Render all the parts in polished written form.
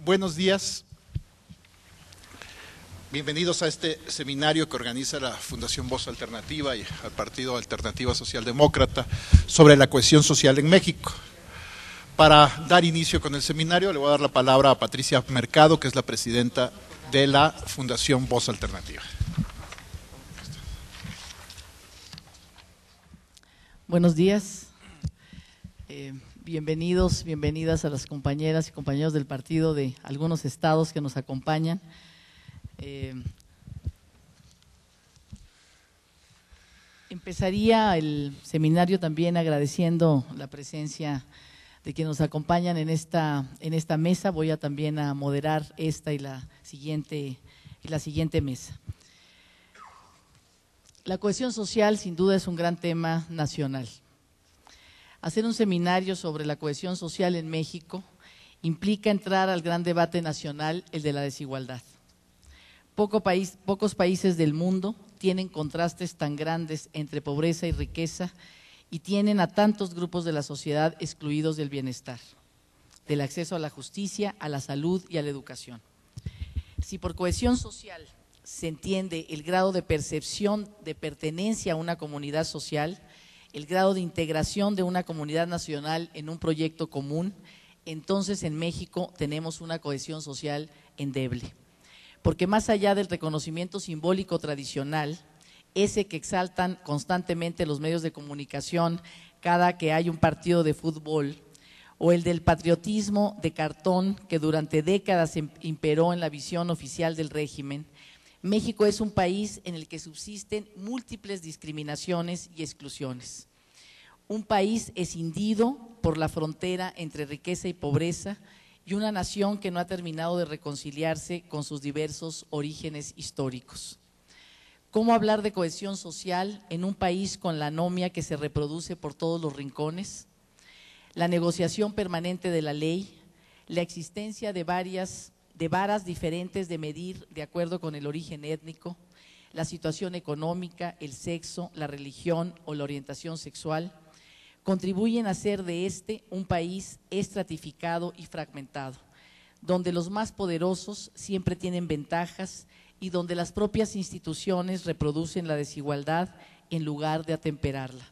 Buenos días. Bienvenidos a este seminario que organiza la Fundación Voz Alternativa y al Partido Alternativa Socialdemócrata sobre la cohesión social en México. Para dar inicio con el seminario, le voy a dar la palabra a Patricia Mercado, que es la presidenta de la Fundación Voz Alternativa. Buenos días. Bienvenidos, bienvenidas a las compañeras y compañeros del partido de algunos estados que nos acompañan. Empezaría el seminario también agradeciendo la presencia de quienes nos acompañan en esta mesa. Voy a también a moderar esta y la siguiente mesa. La cohesión social sin duda es un gran tema nacional. Hacer un seminario sobre la cohesión social en México implica entrar al gran debate nacional, el de la desigualdad. Pocos países del mundo tienen contrastes tan grandes entre pobreza y riqueza y tienen a tantos grupos de la sociedad excluidos del bienestar, del acceso a la justicia, a la salud y a la educación. Si por cohesión social se entiende el grado de percepción de pertenencia a una comunidad social, el grado de integración de una comunidad nacional en un proyecto común, entonces en México tenemos una cohesión social endeble. Porque más allá del reconocimiento simbólico tradicional, ese que exaltan constantemente los medios de comunicación cada que hay un partido de fútbol, o el del patriotismo de cartón que durante décadas imperó en la visión oficial del régimen, México es un país en el que subsisten múltiples discriminaciones y exclusiones. Un país escindido por la frontera entre riqueza y pobreza y una nación que no ha terminado de reconciliarse con sus diversos orígenes históricos. ¿Cómo hablar de cohesión social en un país con la anomia que se reproduce por todos los rincones? La negociación permanente de la ley, la existencia de varas diferentes de medir de acuerdo con el origen étnico, la situación económica, el sexo, la religión o la orientación sexual, contribuyen a hacer de un país estratificado y fragmentado, donde los más poderosos siempre tienen ventajas y donde las propias instituciones reproducen la desigualdad en lugar de atemperarla.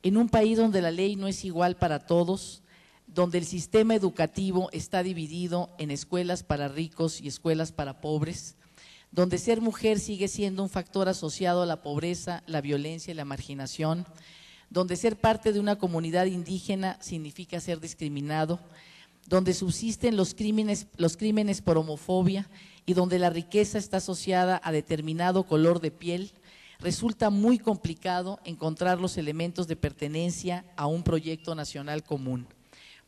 En un país donde la ley no es igual para todos, donde el sistema educativo está dividido en escuelas para ricos y escuelas para pobres, donde ser mujer sigue siendo un factor asociado a la pobreza, la violencia y la marginación, donde ser parte de una comunidad indígena significa ser discriminado, donde subsisten los crímenes por homofobia y donde la riqueza está asociada a determinado color de piel, resulta muy complicado encontrar los elementos de pertenencia a un proyecto nacional común.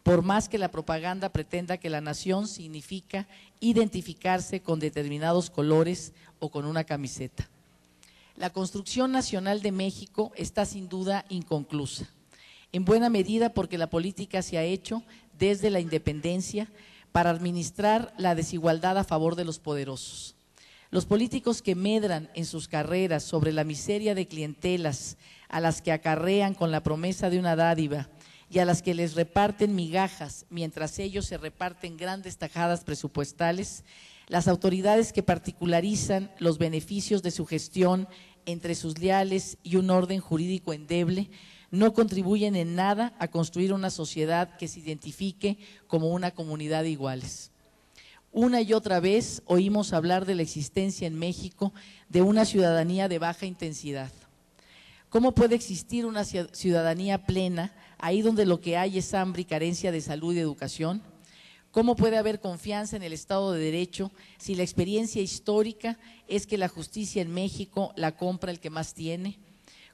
Por más que la propaganda pretenda que la nación significa identificarse con determinados colores o con una camiseta. La construcción nacional de México está sin duda inconclusa, en buena medida porque la política se ha hecho desde la independencia para administrar la desigualdad a favor de los poderosos. Los políticos que medran en sus carreras sobre la miseria de clientelas a las que acarrean con la promesa de una dádiva y a las que les reparten migajas mientras ellos se reparten grandes tajadas presupuestales, las autoridades que particularizan los beneficios de su gestión entre sus leales y un orden jurídico endeble, no contribuyen en nada a construir una sociedad que se identifique como una comunidad de iguales. Una y otra vez oímos hablar de la existencia en México de una ciudadanía de baja intensidad. ¿Cómo puede existir una ciudadanía plena ahí donde lo que hay es hambre y carencia de salud y educación? ¿Cómo puede haber confianza en el Estado de Derecho si la experiencia histórica es que la justicia en México la compra el que más tiene?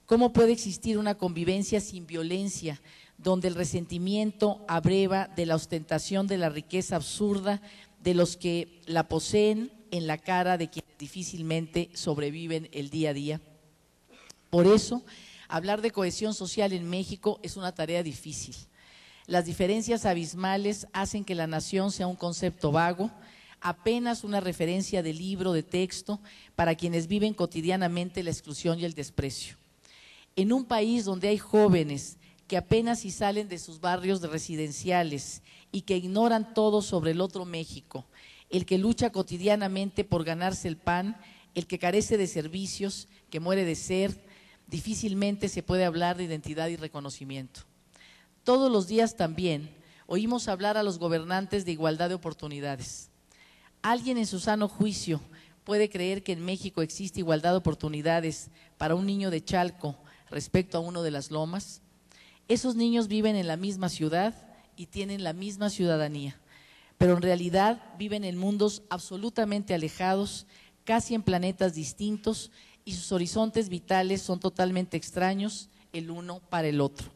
¿Cómo puede existir una convivencia sin violencia donde el resentimiento abreva de la ostentación de la riqueza absurda de los que la poseen en la cara de quienes difícilmente sobreviven el día a día? Por eso, hablar de cohesión social en México es una tarea difícil. Las diferencias abismales hacen que la nación sea un concepto vago, apenas una referencia de libro, de texto, para quienes viven cotidianamente la exclusión y el desprecio. En un país donde hay jóvenes que apenas si salen de sus barrios residenciales y que ignoran todo sobre el otro México, el que lucha cotidianamente por ganarse el pan, el que carece de servicios, que muere de sed, difícilmente se puede hablar de identidad y reconocimiento. Todos los días también oímos hablar a los gobernantes de igualdad de oportunidades. ¿Alguien en su sano juicio puede creer que en México existe igualdad de oportunidades para un niño de Chalco respecto a uno de Las Lomas? Esos niños viven en la misma ciudad y tienen la misma ciudadanía, pero en realidad viven en mundos absolutamente alejados, casi en planetas distintos, y sus horizontes vitales son totalmente extraños el uno para el otro.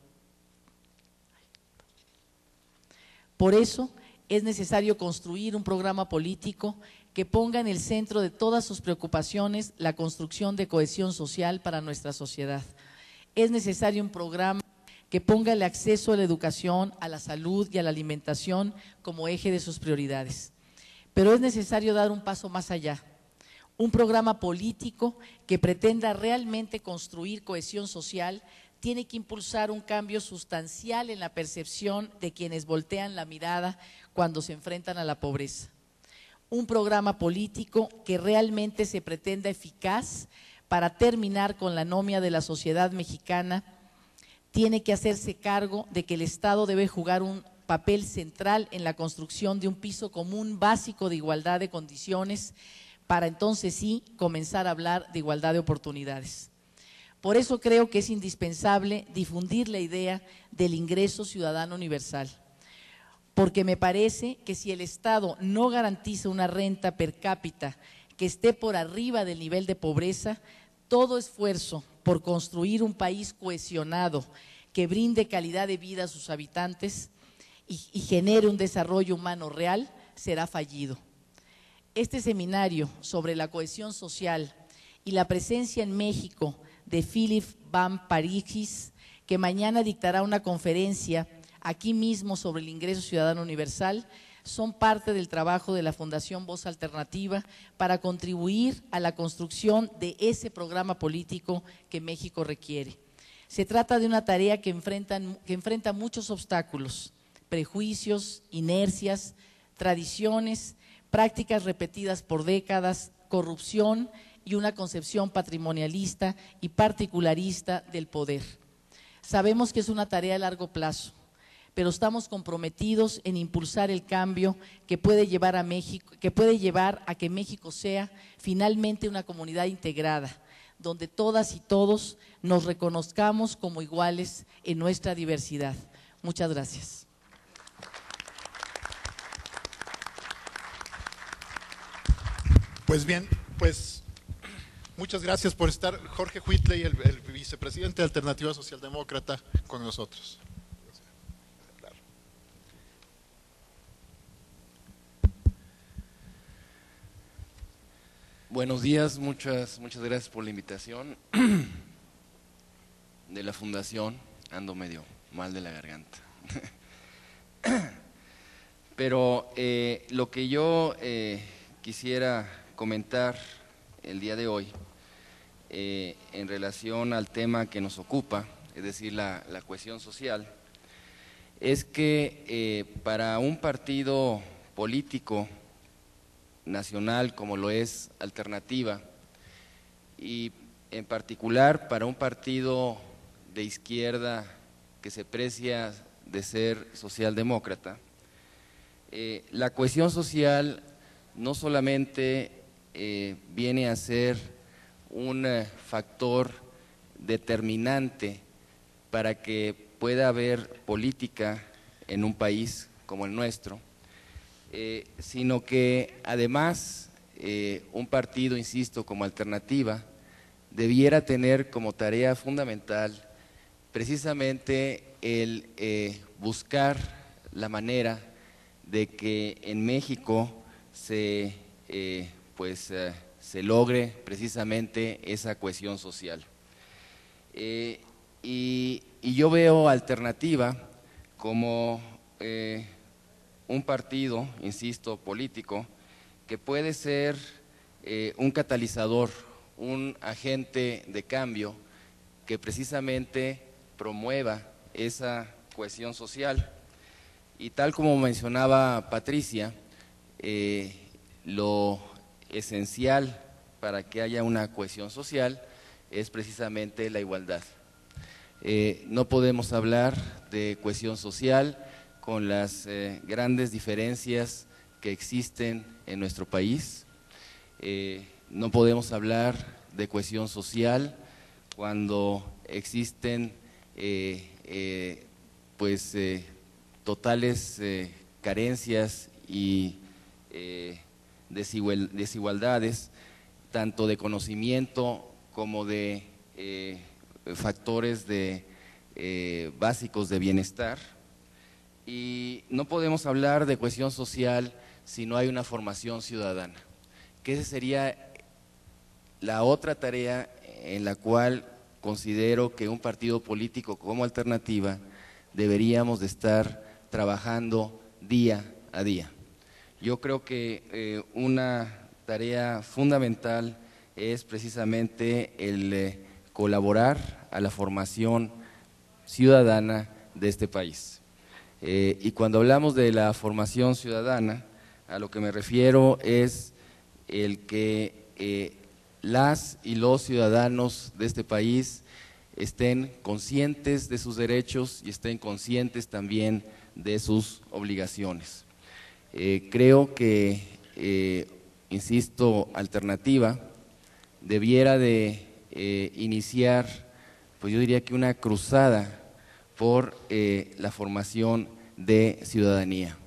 Por eso es necesario construir un programa político que ponga en el centro de todas sus preocupaciones la construcción de cohesión social para nuestra sociedad. Es necesario un programa que ponga el acceso a la educación, a la salud y a la alimentación como eje de sus prioridades. Pero es necesario dar un paso más allá, un programa político que pretenda realmente construir cohesión social tiene que impulsar un cambio sustancial en la percepción de quienes voltean la mirada cuando se enfrentan a la pobreza. Un programa político que realmente se pretenda eficaz para terminar con la anomia de la sociedad mexicana tiene que hacerse cargo de que el Estado debe jugar un papel central en la construcción de un piso común básico de igualdad de condiciones para entonces sí comenzar a hablar de igualdad de oportunidades. Por eso creo que es indispensable difundir la idea del ingreso ciudadano universal, porque me parece que si el Estado no garantiza una renta per cápita que esté por arriba del nivel de pobreza, todo esfuerzo por construir un país cohesionado que brinde calidad de vida a sus habitantes y genere un desarrollo humano real será fallido. Este seminario sobre la cohesión social y la presencia en México de Philip Van Parijs, que mañana dictará una conferencia aquí mismo sobre el ingreso ciudadano universal, son parte del trabajo de la Fundación Voz Alternativa para contribuir a la construcción de ese programa político que México requiere. Se trata de una tarea que enfrenta muchos obstáculos, prejuicios, inercias, tradiciones, prácticas repetidas por décadas, corrupción y una concepción patrimonialista y particularista del poder. Sabemos que es una tarea a largo plazo, pero estamos comprometidos en impulsar el cambio que puede llevar a que México sea finalmente una comunidad integrada, donde todas y todos nos reconozcamos como iguales en nuestra diversidad. Muchas gracias. Pues bien, muchas gracias por estar, Jorge Whitley, el vicepresidente de Alternativa Socialdemócrata, con nosotros. Buenos días, muchas gracias por la invitación de la Fundación. Ando medio mal de la garganta. Pero lo que yo quisiera comentar el día de hoy en relación al tema que nos ocupa, es decir, la cohesión social, es que para un partido político nacional como lo es Alternativa, y en particular para un partido de izquierda que se precia de ser socialdemócrata, la cohesión social no solamente viene a ser un factor determinante para que pueda haber política en un país como el nuestro, sino que además un partido, insisto, como Alternativa, debiera tener como tarea fundamental precisamente el buscar la manera de que en México se logre precisamente esa cohesión social. Y yo veo Alternativa como un partido, insisto, político, que puede ser un catalizador, un agente de cambio que precisamente promueva esa cohesión social. Y tal como mencionaba Patricia, lo esencial para que haya una cohesión social es precisamente la igualdad. No podemos hablar de cohesión social con las grandes diferencias que existen en nuestro país. No podemos hablar de cohesión social cuando existen totales carencias y desigualdades, tanto de conocimiento como de factores básicos de bienestar. Y no podemos hablar de cohesión social si no hay una formación ciudadana, que esa sería la otra tarea en la cual considero que un partido político como Alternativa deberíamos de estar trabajando día a día. Yo creo que una tarea fundamental es precisamente el colaborar a la formación ciudadana de este país. Y cuando hablamos de la formación ciudadana, a lo que me refiero es el que las y los ciudadanos de este país estén conscientes de sus derechos y estén conscientes también de sus obligaciones. Creo que, insisto, Alternativa debiera de iniciar, pues yo diría que una cruzada por la formación de ciudadanía.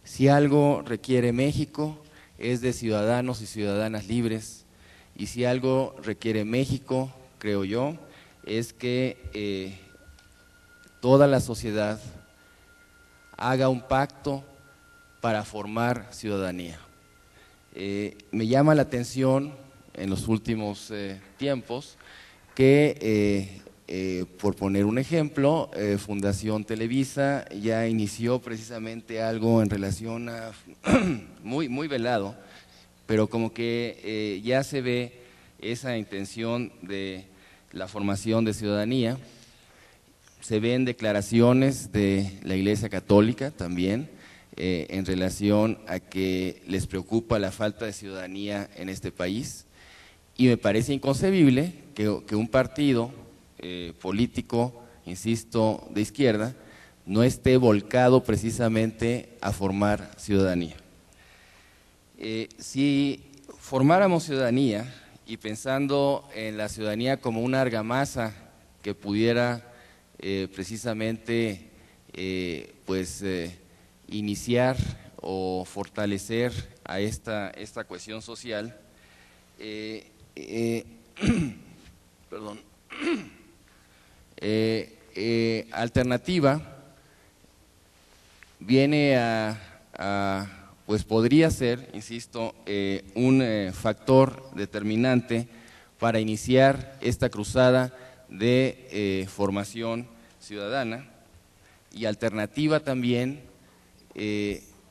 Si algo requiere México es de ciudadanos y ciudadanas libres, y si algo requiere México, creo yo, es que toda la sociedad haga un pacto para formar ciudadanía. Me llama la atención en los últimos tiempos que, por poner un ejemplo, Fundación Televisa ya inició precisamente algo en relación a, muy velado, pero como que ya se ve esa intención de la formación de ciudadanía. Se ven declaraciones de la Iglesia Católica también en relación a que les preocupa la falta de ciudadanía en este país, y me parece inconcebible que un partido político, insisto, de izquierda, no esté volcado precisamente a formar ciudadanía. Si formáramos ciudadanía, y pensando en la ciudadanía como una argamasa que pudiera precisamente iniciar o fortalecer a esta cohesión social, perdón, Alternativa viene pues podría ser, insisto, un factor determinante para iniciar esta cruzada de formación ciudadana, y Alternativa también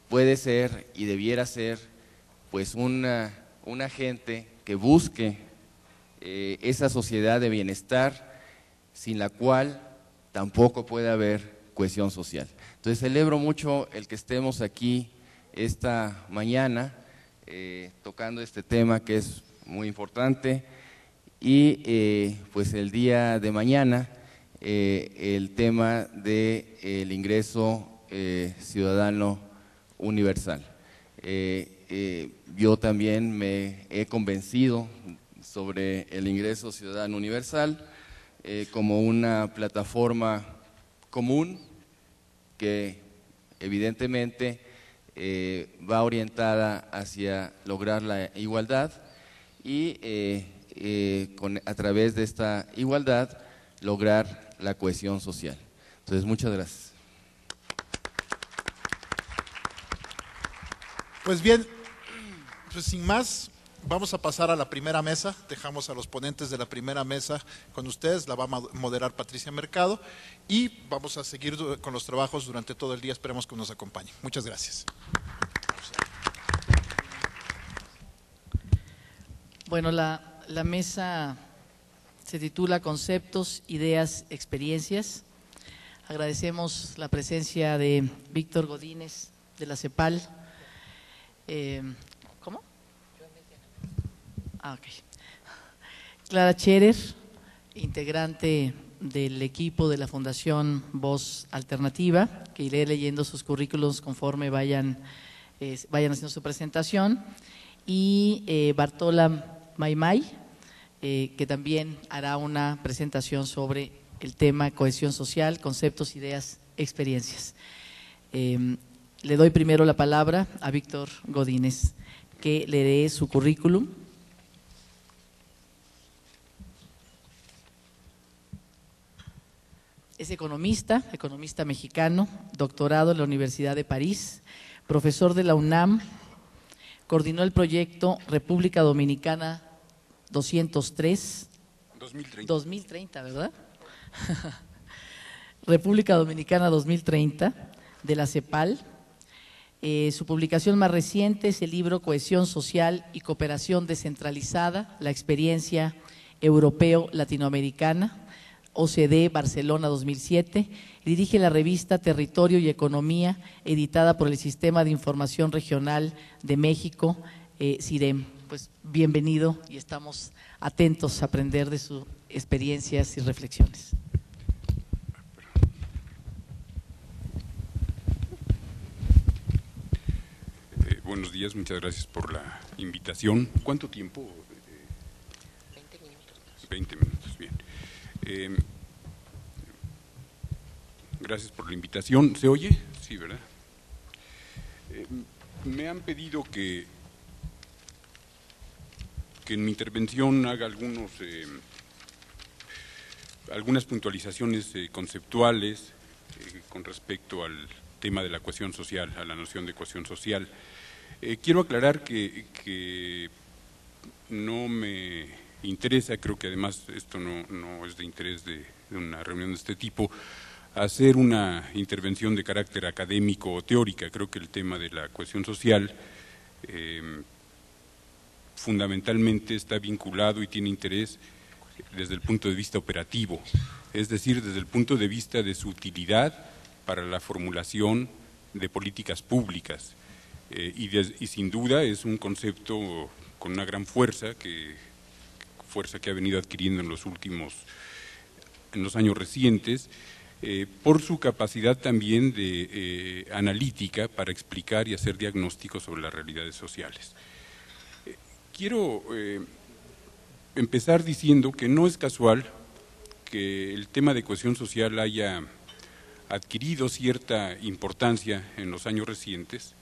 puede ser y debiera ser pues un agente que busque esa sociedad de bienestar sin la cual tampoco puede haber cohesión social. Entonces celebro mucho el que estemos aquí esta mañana tocando este tema que es muy importante, y pues el día de mañana el tema del ingreso ciudadano universal. Yo también me he convencido sobre el ingreso ciudadano universal como una plataforma común que evidentemente va orientada hacia lograr la igualdad y a través de esta igualdad lograr la cohesión social. Entonces, muchas gracias. Pues bien, pues sin más, vamos a pasar a la primera mesa. Dejamos a los ponentes de la primera mesa con ustedes, la va a moderar Patricia Mercado, y vamos a seguir con los trabajos durante todo el día. Esperemos que nos acompañen. Muchas gracias. Bueno, la mesa se titula Conceptos, Ideas, Experiencias. Agradecemos la presencia de Víctor Godínez, de la CEPAL. ¿Cómo? Ok. Clara Scherer, integrante del equipo de la Fundación Voz Alternativa, que iré leyendo sus currículos conforme vayan haciendo su presentación, y Bartola Maimay, que también hará una presentación sobre el tema cohesión social, conceptos, ideas, experiencias. Le doy primero la palabra a Víctor Godínez, que leeré su currículum. Es economista mexicano, doctorado en la Universidad de París, profesor de la UNAM, coordinó el proyecto República Dominicana 2030, ¿verdad? República Dominicana 2030 de la CEPAL. Su publicación más reciente es el libro Cohesión Social y Cooperación Descentralizada, la experiencia europeo-latinoamericana, OCDE Barcelona 2007. Dirige la revista Territorio y Economía, editada por el Sistema de Información Regional de México, CIREM. Pues bienvenido y estamos atentos a aprender de sus experiencias y reflexiones. Buenos días, muchas gracias por la invitación. ¿Cuánto tiempo? 20 minutos. 20 minutos, bien. Gracias por la invitación. ¿Se oye? Sí, ¿verdad? Me han pedido que en mi intervención haga algunas puntualizaciones conceptuales con respecto al tema de la cohesión social, a la noción de cohesión social. Quiero aclarar que no me interesa, creo que además esto no es de interés de una reunión de este tipo, hacer una intervención de carácter académico o teórica. Creo que el tema de la cohesión social fundamentalmente está vinculado y tiene interés desde el punto de vista operativo, es decir, desde el punto de vista de su utilidad para la formulación de políticas públicas. Y sin duda es un concepto con una gran fuerza que ha venido adquiriendo en los años recientes, por su capacidad también de analítica para explicar y hacer diagnósticos sobre las realidades sociales. Quiero empezar diciendo que no es casual que el tema de cohesión social haya adquirido cierta importancia en los años recientes,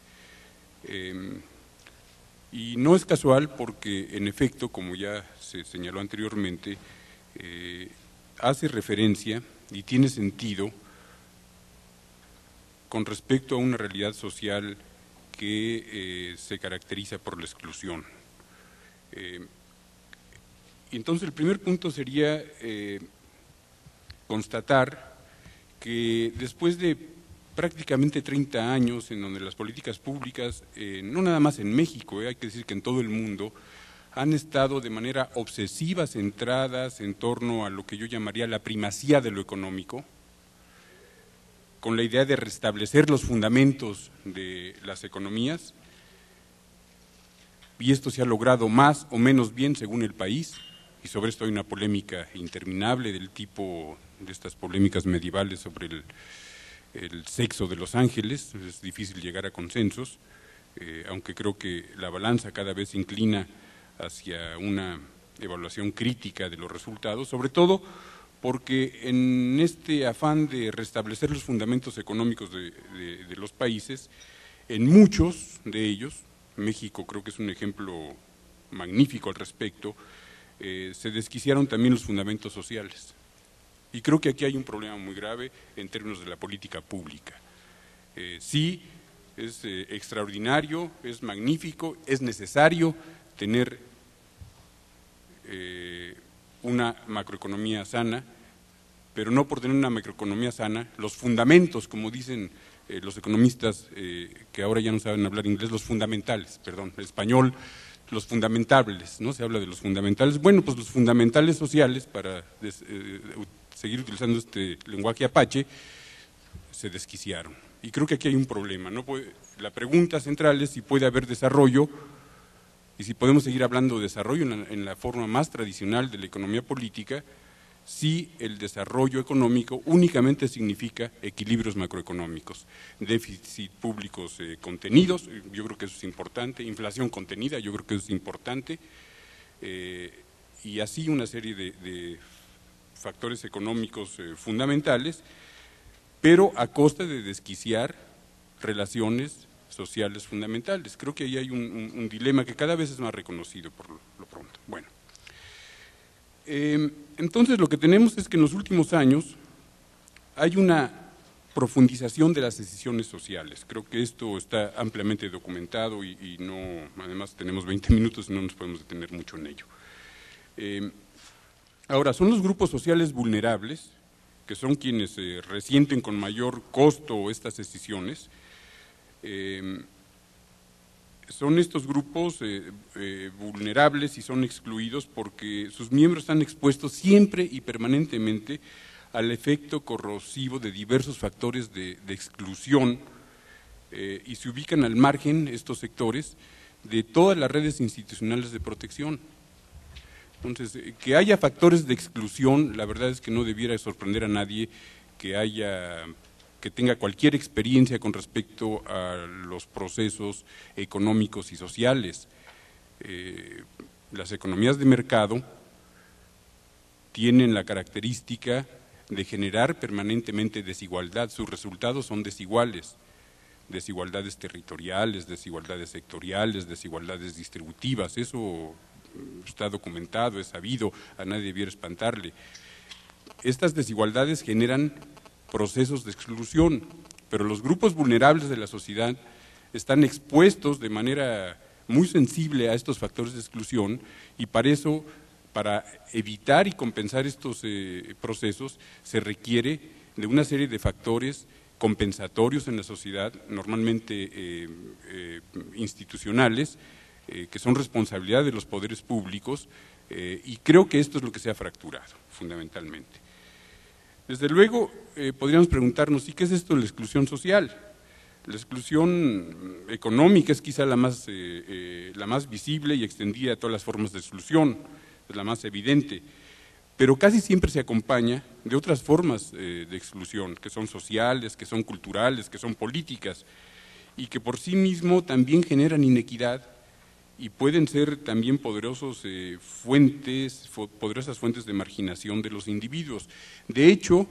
y no es casual porque, en efecto, como ya se señaló anteriormente, hace referencia y tiene sentido con respecto a una realidad social que se caracteriza por la exclusión. Entonces, el primer punto sería constatar que después de prácticamente 30 años en donde las políticas públicas, no nada más en México, hay que decir que en todo el mundo, han estado de manera obsesiva centradas en torno a lo que yo llamaría la primacía de lo económico, con la idea de restablecer los fundamentos de las economías, y esto se ha logrado más o menos bien según el país, y sobre esto hay una polémica interminable del tipo de estas polémicas medievales sobre el sexo de los ángeles. Es difícil llegar a consensos, aunque creo que la balanza cada vez se inclina hacia una evaluación crítica de los resultados, sobre todo porque en este afán de restablecer los fundamentos económicos de los países, en muchos de ellos, México creo que es un ejemplo magnífico al respecto, se desquiciaron también los fundamentos sociales. Y creo que aquí hay un problema muy grave en términos de la política pública. Sí, es extraordinario, es magnífico, es necesario tener una macroeconomía sana, pero no por tener una macroeconomía sana, los fundamentos, como dicen los economistas que ahora ya no saben hablar inglés, los fundamentales, perdón, español, los fundamentables, ¿no? Se habla de los fundamentales. Bueno, pues los fundamentales sociales, para seguir utilizando este lenguaje apache, se desquiciaron. Y creo que aquí hay un problema. La pregunta central es si puede haber desarrollo y si podemos seguir hablando de desarrollo en la forma más tradicional de la economía política, si el desarrollo económico únicamente significa equilibrios macroeconómicos, déficit públicos contenidos, yo creo que eso es importante, inflación contenida, yo creo que eso es importante, y así una serie de factores económicos fundamentales, pero a costa de desquiciar relaciones sociales fundamentales. Creo que ahí hay un dilema que cada vez es más reconocido por lo pronto. Bueno. Entonces lo que tenemos es que en los últimos años hay una profundización de las decisiones sociales. Creo que esto está ampliamente documentado y no, además tenemos 20 minutos y no nos podemos detener mucho en ello. Ahora, son los grupos sociales vulnerables, que son quienes resienten con mayor costo estas decisiones. Son estos grupos vulnerables y son excluidos porque sus miembros están expuestos siempre y permanentemente al efecto corrosivo de diversos factores de exclusión y se ubican al margen, estos sectores, de todas las redes institucionales de protección. Entonces, que haya factores de exclusión, la verdad es que no debiera sorprender a nadie que tenga cualquier experiencia con respecto a los procesos económicos y sociales. Las economías de mercado tienen la característica de generar permanentemente desigualdad, sus resultados son desiguales, desigualdades territoriales, desigualdades sectoriales, desigualdades distributivas, eso está documentado, es sabido, a nadie debiera espantarle. Estas desigualdades generan procesos de exclusión, pero los grupos vulnerables de la sociedad están expuestos de manera muy sensible a estos factores de exclusión y para eso, para evitar y compensar estos procesos, se requiere de una serie de factores compensatorios en la sociedad, normalmente institucionales, que son responsabilidad de los poderes públicos y creo que esto es lo que se ha fracturado fundamentalmente. Desde luego, podríamos preguntarnos, ¿y qué es esto de la exclusión social? La exclusión económica es quizá la más visible y extendida a todas las formas de exclusión, es la más evidente, pero casi siempre se acompaña de otras formas de exclusión, que son sociales, que son culturales, que son políticas, y que por sí mismo también generan inequidad y pueden ser también poderosas fuentes de marginación de los individuos. De hecho,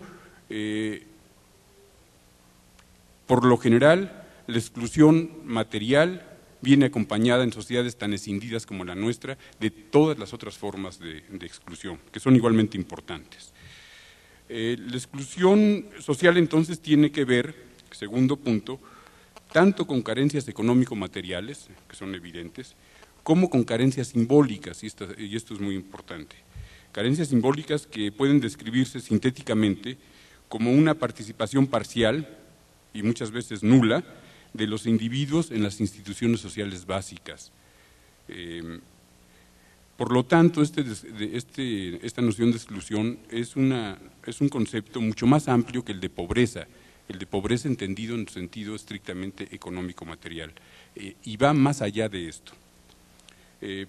por lo general, la exclusión material viene acompañada en sociedades tan escindidas como la nuestra de todas las otras formas de exclusión, que son igualmente importantes. La exclusión social entonces tiene que ver, segundo punto, tanto con carencias económico-materiales, que son evidentes, como con carencias simbólicas, y esto es muy importante. Carencias simbólicas que pueden describirse sintéticamente como una participación parcial y muchas veces nula de los individuos en las instituciones sociales básicas. Por lo tanto, esta noción de exclusión es un concepto mucho más amplio que el de pobreza entendido en sentido estrictamente económico-material, y va más allá de esto.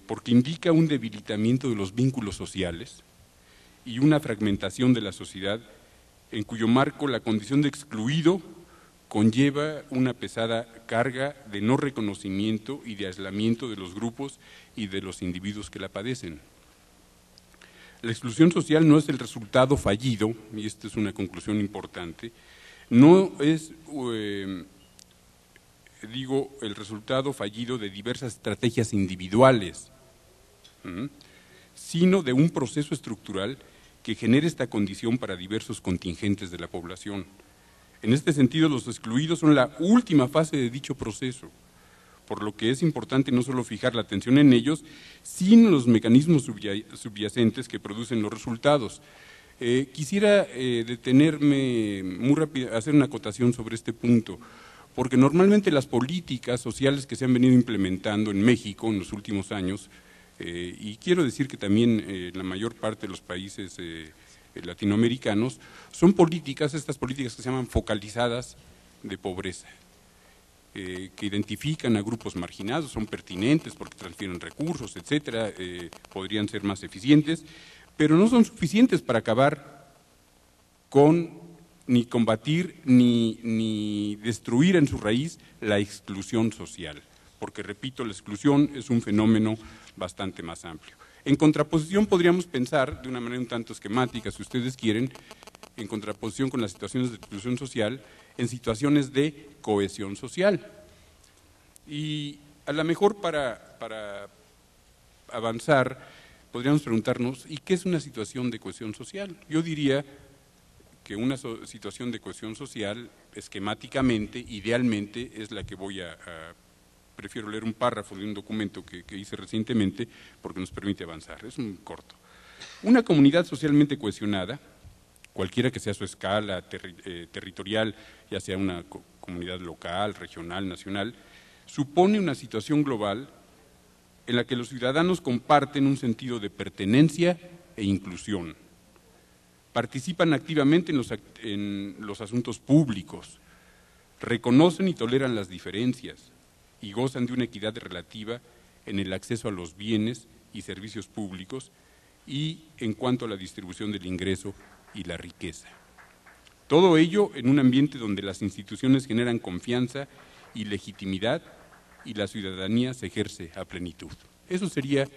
Porque indica un debilitamiento de los vínculos sociales y una fragmentación de la sociedad en cuyo marco la condición de excluido conlleva una pesada carga de no reconocimiento y de aislamiento de los grupos y de los individuos que la padecen. La exclusión social no es el resultado fallido, y esta es una conclusión importante, no es el resultado fallido de diversas estrategias individuales, sino de un proceso estructural que genera esta condición para diversos contingentes de la población. En este sentido, los excluidos son la última fase de dicho proceso, por lo que es importante no solo fijar la atención en ellos, sino en los mecanismos subyacentes que producen los resultados. Quisiera detenerme muy rápido, hacer una acotación sobre este punto, porque normalmente las políticas sociales que se han venido implementando en México en los últimos años, y quiero decir que también en la mayor parte de los países latinoamericanos, son políticas, estas políticas que se llaman focalizadas de pobreza, que identifican a grupos marginados, son pertinentes porque transfieren recursos, etcétera, podrían ser más eficientes, pero no son suficientes para acabar con, ni combatir, ni destruir en su raíz la exclusión social, porque repito, la exclusión es un fenómeno bastante más amplio. En contraposición podríamos pensar, de una manera un tanto esquemática, si ustedes quieren, en contraposición con las situaciones de exclusión social, en situaciones de cohesión social. Y a lo mejor para avanzar, podríamos preguntarnos, ¿y qué es una situación de cohesión social? Yo diría que una situación de cohesión social, esquemáticamente, idealmente, es la que prefiero leer un párrafo de un documento que hice recientemente porque nos permite avanzar, es un corto. Una comunidad socialmente cohesionada, cualquiera que sea su escala territorial, ya sea una comunidad local, regional, nacional, supone una situación global en la que los ciudadanos comparten un sentido de pertenencia e inclusión, participan activamente en los asuntos públicos, reconocen y toleran las diferencias y gozan de una equidad relativa en el acceso a los bienes y servicios públicos y en cuanto a la distribución del ingreso y la riqueza. Todo ello en un ambiente donde las instituciones generan confianza y legitimidad y la ciudadanía se ejerce a plenitud. Eso sería,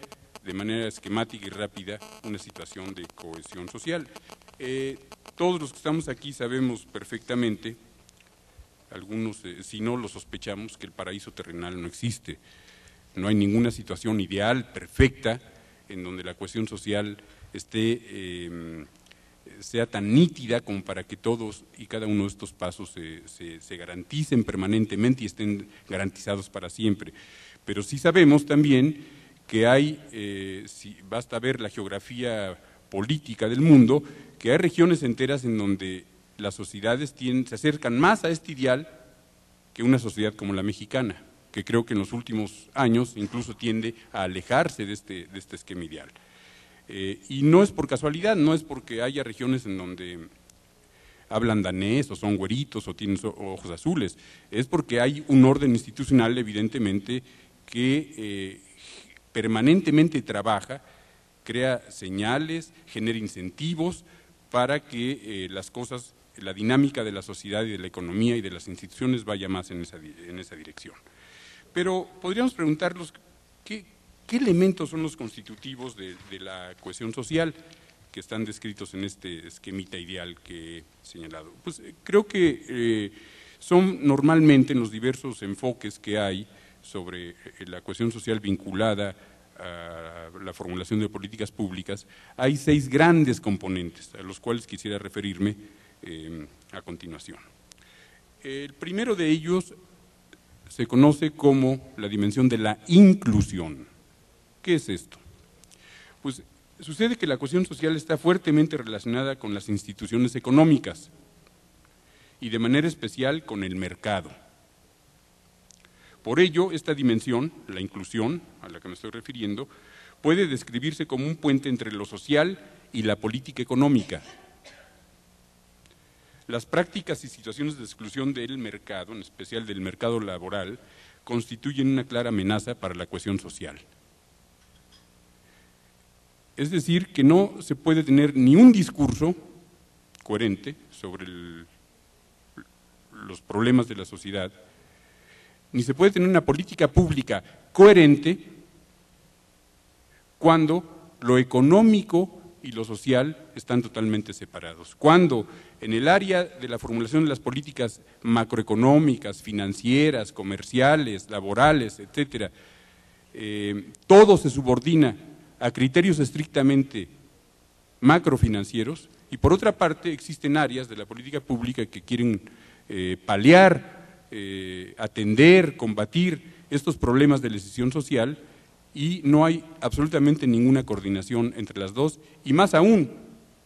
de manera esquemática y rápida, una situación de cohesión social. Todos los que estamos aquí sabemos perfectamente, algunos si no lo sospechamos, que el paraíso terrenal no existe. No hay ninguna situación ideal, perfecta, en donde la cohesión social sea tan nítida como para que todos y cada uno de estos pasos se garanticen permanentemente y estén garantizados para siempre. Pero sí sabemos también que hay, basta ver la geografía política del mundo, que hay regiones enteras en donde las sociedades se acercan más a este ideal que una sociedad como la mexicana, que creo que en los últimos años incluso tiende a alejarse de este esquema ideal. Y no es por casualidad, no es porque haya regiones en donde hablan danés o son güeritos o tienen ojos azules, es porque hay un orden institucional evidentemente que permanentemente trabaja, crea señales, genera incentivos para que las cosas, la dinámica de la sociedad y de la economía y de las instituciones vaya más en esa dirección. Pero podríamos preguntarnos ¿qué elementos son los constitutivos de la cohesión social que están descritos en este esquemita ideal que he señalado? Pues creo que son normalmente en los diversos enfoques que hay sobre la cohesión social vinculada a la formulación de políticas públicas, hay 6 grandes componentes a los cuales quisiera referirme a continuación. El primero de ellos se conoce como la dimensión de la inclusión. ¿Qué es esto? Pues sucede que la cohesión social está fuertemente relacionada con las instituciones económicas y de manera especial con el mercado. Por ello, esta dimensión, la inclusión a la que me estoy refiriendo, puede describirse como un puente entre lo social y la política económica. Las prácticas y situaciones de exclusión del mercado, en especial del mercado laboral, constituyen una clara amenaza para la cohesión social. Es decir, que no se puede tener ni un discurso coherente sobre los problemas de la sociedad, ni se puede tener una política pública coherente cuando lo económico y lo social están totalmente separados. Cuando en el área de la formulación de las políticas macroeconómicas, financieras, comerciales, laborales, etcétera, todo se subordina a criterios estrictamente macrofinancieros, y por otra parte existen áreas de la política pública que quieren paliar, atender, combatir estos problemas de decisión social, y no hay absolutamente ninguna coordinación entre las dos, y más aún,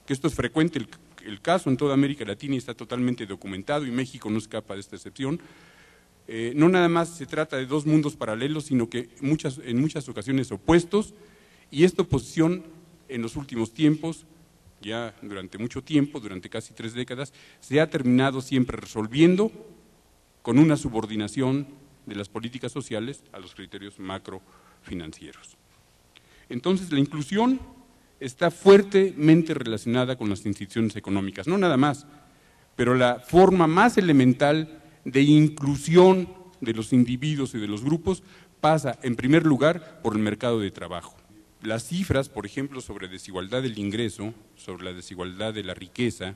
que esto es frecuente el caso en toda América Latina y está totalmente documentado, y México no escapa de esta excepción. No nada más se trata de 2 mundos paralelos, sino que en muchas ocasiones opuestos, y esta oposición en los últimos tiempos ya durante mucho tiempo, durante casi 3 décadas, se ha terminado siempre resolviendo con una subordinación de las políticas sociales a los criterios macrofinancieros. Entonces, la inclusión está fuertemente relacionada con las instituciones económicas, no nada más, pero la forma más elemental de inclusión de los individuos y de los grupos pasa, en primer lugar, por el mercado de trabajo. Las cifras, por ejemplo, sobre desigualdad del ingreso, sobre la desigualdad de la riqueza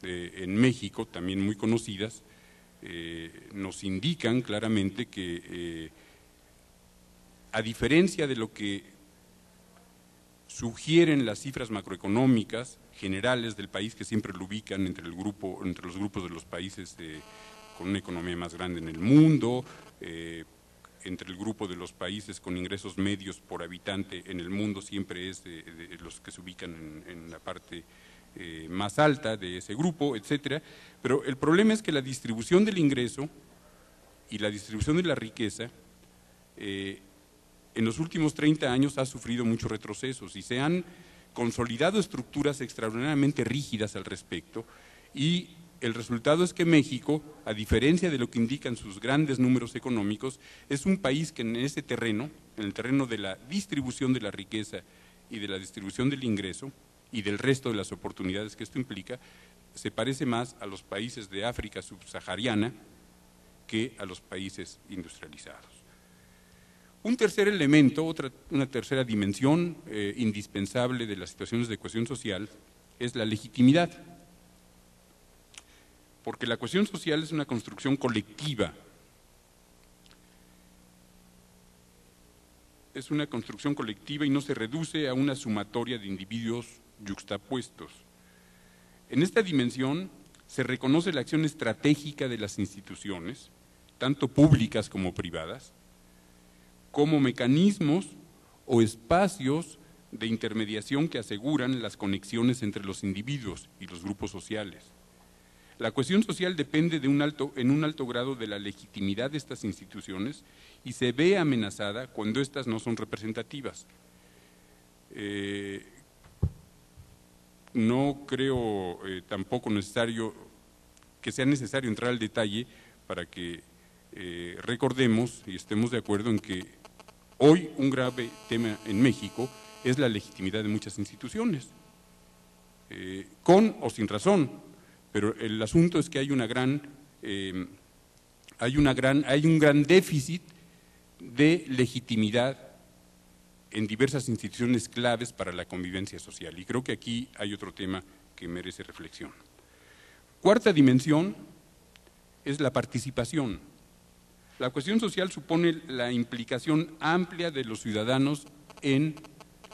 en México, también muy conocidas, nos indican claramente que, a diferencia de lo que sugieren las cifras macroeconómicas generales del país, que siempre lo ubican entre los grupos de los países con una economía más grande en el mundo, entre el grupo de los países con ingresos medios por habitante en el mundo, siempre es de los que se ubican en la parte más alta de ese grupo, etcétera. Pero el problema es que la distribución del ingreso y la distribución de la riqueza en los últimos 30 años ha sufrido muchos retrocesos y se han consolidado estructuras extraordinariamente rígidas al respecto, y el resultado es que México, a diferencia de lo que indican sus grandes números económicos, es un país que en ese terreno, en el terreno de la distribución de la riqueza y de la distribución del ingreso y del resto de las oportunidades que esto implica, se parece más a los países de África subsahariana que a los países industrializados. Un tercer elemento, una tercera dimensión indispensable de las situaciones de cohesión social es la legitimidad, porque la cohesión social es una construcción colectiva, y no se reduce a una sumatoria de individuos yuxtapuestos. En esta dimensión se reconoce la acción estratégica de las instituciones, tanto públicas como privadas, como mecanismos o espacios de intermediación que aseguran las conexiones entre los individuos y los grupos sociales. La cohesión social depende en un alto grado de la legitimidad de estas instituciones y se ve amenazada cuando éstas no son representativas. No creo tampoco que sea necesario entrar al detalle para que recordemos y estemos de acuerdo en que hoy un grave tema en México es la legitimidad de muchas instituciones, con o sin razón, pero el asunto es que hay un gran déficit de legitimidad en diversas instituciones claves para la convivencia social, y creo que aquí hay otro tema que merece reflexión. Cuarta dimensión es la participación. La cohesión social supone la implicación amplia de los ciudadanos en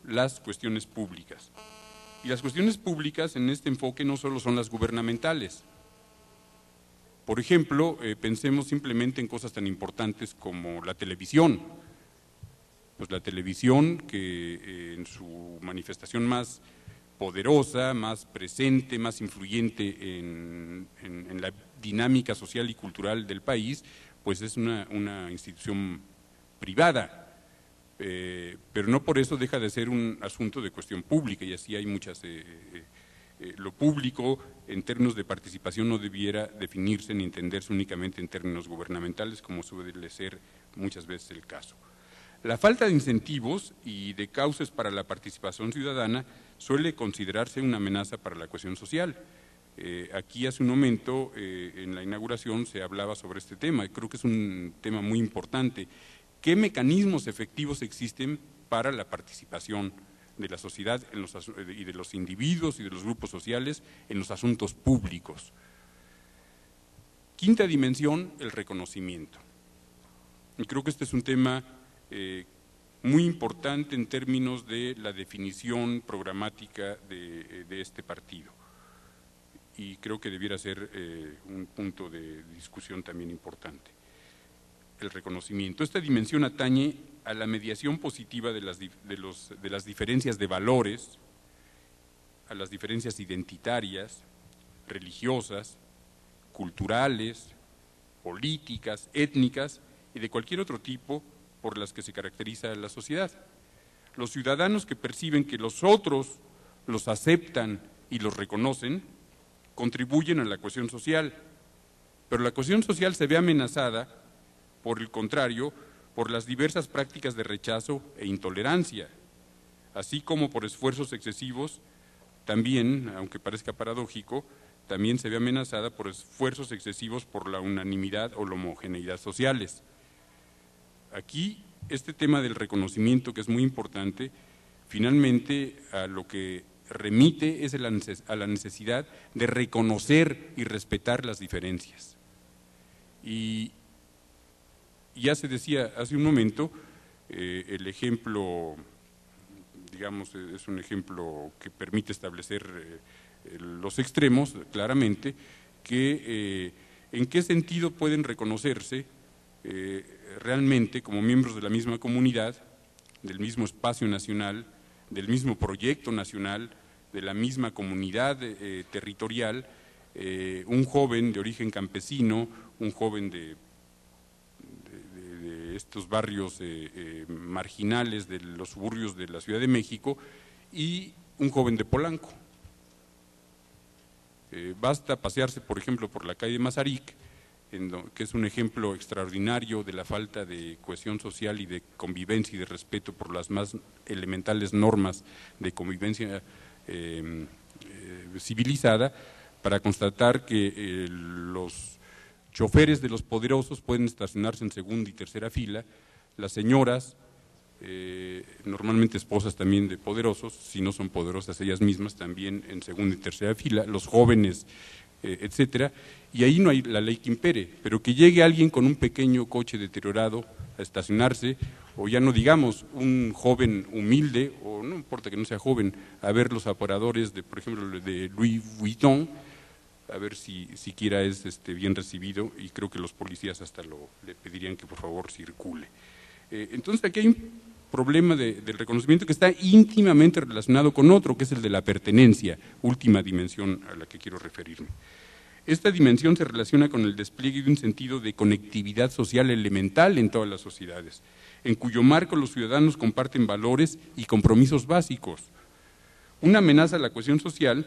las cuestiones públicas. Y las cuestiones públicas en este enfoque no solo son las gubernamentales. Por ejemplo, pensemos simplemente en cosas tan importantes como la televisión. Pues la televisión que en su manifestación más poderosa, más presente, más influyente en la dinámica social y cultural del país, pues es una institución privada, pero no por eso deja de ser un asunto de cuestión pública, y así hay muchas. Lo público en términos de participación no debiera definirse ni entenderse únicamente en términos gubernamentales, como suele ser muchas veces el caso. La falta de incentivos y de cauces para la participación ciudadana suele considerarse una amenaza para la cohesión social. Aquí hace un momento, en la inauguración, se hablaba sobre este tema, y creo que es un tema muy importante. ¿Qué mecanismos efectivos existen para la participación de la sociedad y de los individuos y de los grupos sociales en los asuntos públicos? Quinta dimensión, el reconocimiento. Y creo que este es un tema muy importante en términos de la definición programática de este partido, y creo que debiera ser un punto de discusión también importante. El reconocimiento. Esta dimensión atañe a la mediación positiva de las diferencias de valores, a las diferencias identitarias, religiosas, culturales, políticas, étnicas y de cualquier otro tipo por las que se caracteriza la sociedad. Los ciudadanos que perciben que los otros los aceptan y los reconocen, contribuyen a la cohesión social. Pero la cohesión social se ve amenazada, por el contrario, por las diversas prácticas de rechazo e intolerancia, así como por esfuerzos excesivos, también, aunque parezca paradójico, también se ve amenazada por esfuerzos excesivos por la unanimidad o la homogeneidad sociales. Aquí, este tema del reconocimiento, que es muy importante, finalmente a lo que remite es a la necesidad de reconocer y respetar las diferencias. Y ya se decía hace un momento, el ejemplo, digamos, es un ejemplo que permite establecer los extremos claramente, que en qué sentido pueden reconocerse realmente como miembros de la misma comunidad, del mismo espacio nacional, del mismo proyecto nacional, de la misma comunidad territorial, un joven de origen campesino, un joven de estos barrios marginales de los suburbios de la Ciudad de México y un joven de Polanco. Basta pasearse, por ejemplo, por la calle de Mazarik, que es un ejemplo extraordinario de la falta de cohesión social y de convivencia y de respeto por las más elementales normas de convivencia civilizada, para constatar que los choferes de los poderosos pueden estacionarse en segunda y tercera fila, las señoras, normalmente esposas también de poderosos, si no son poderosas ellas mismas, también en segunda y tercera fila, los jóvenes, etcétera, y ahí no hay la ley que impere, pero que llegue alguien con un pequeño coche deteriorado a estacionarse, o ya no digamos un joven humilde, o no importa que no sea joven, a ver los aparadores de, por ejemplo, de Louis Vuitton, a ver si siquiera es bien recibido, y creo que los policías hasta le pedirían que por favor circule. Entonces aquí hay un problema del reconocimiento que está íntimamente relacionado con otro, que es el de la pertenencia, última dimensión a la que quiero referirme. Esta dimensión se relaciona con el despliegue de un sentido de conectividad social elemental en todas las sociedades, en cuyo marco los ciudadanos comparten valores y compromisos básicos. Una amenaza a la cohesión social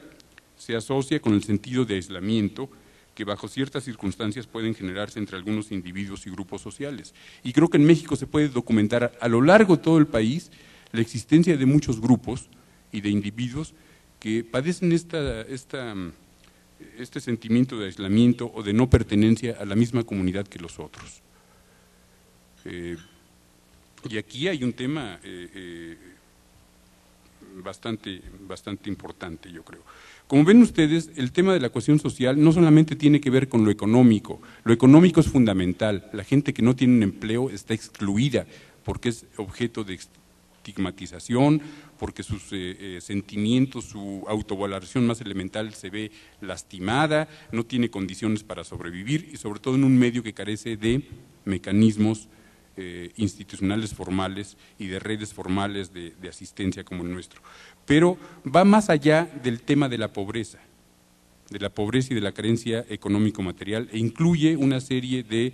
se asocia con el sentido de aislamiento que bajo ciertas circunstancias pueden generarse entre algunos individuos y grupos sociales. Y creo que en México se puede documentar a lo largo de todo el país la existencia de muchos grupos y de individuos que padecen este sentimiento de aislamiento o de no pertenencia a la misma comunidad que los otros. Y aquí hay un tema bastante importante, yo creo. Como ven ustedes, el tema de la cohesión social no solamente tiene que ver con lo económico es fundamental, la gente que no tiene un empleo está excluida porque es objeto de estigmatización, porque sus sentimientos, su autovaloración más elemental se ve lastimada, no tiene condiciones para sobrevivir y sobre todo en un medio que carece de mecanismos institucionales formales y de redes formales de asistencia como el nuestro. Pero va más allá del tema de la pobreza y de la carencia económico-material e incluye una serie de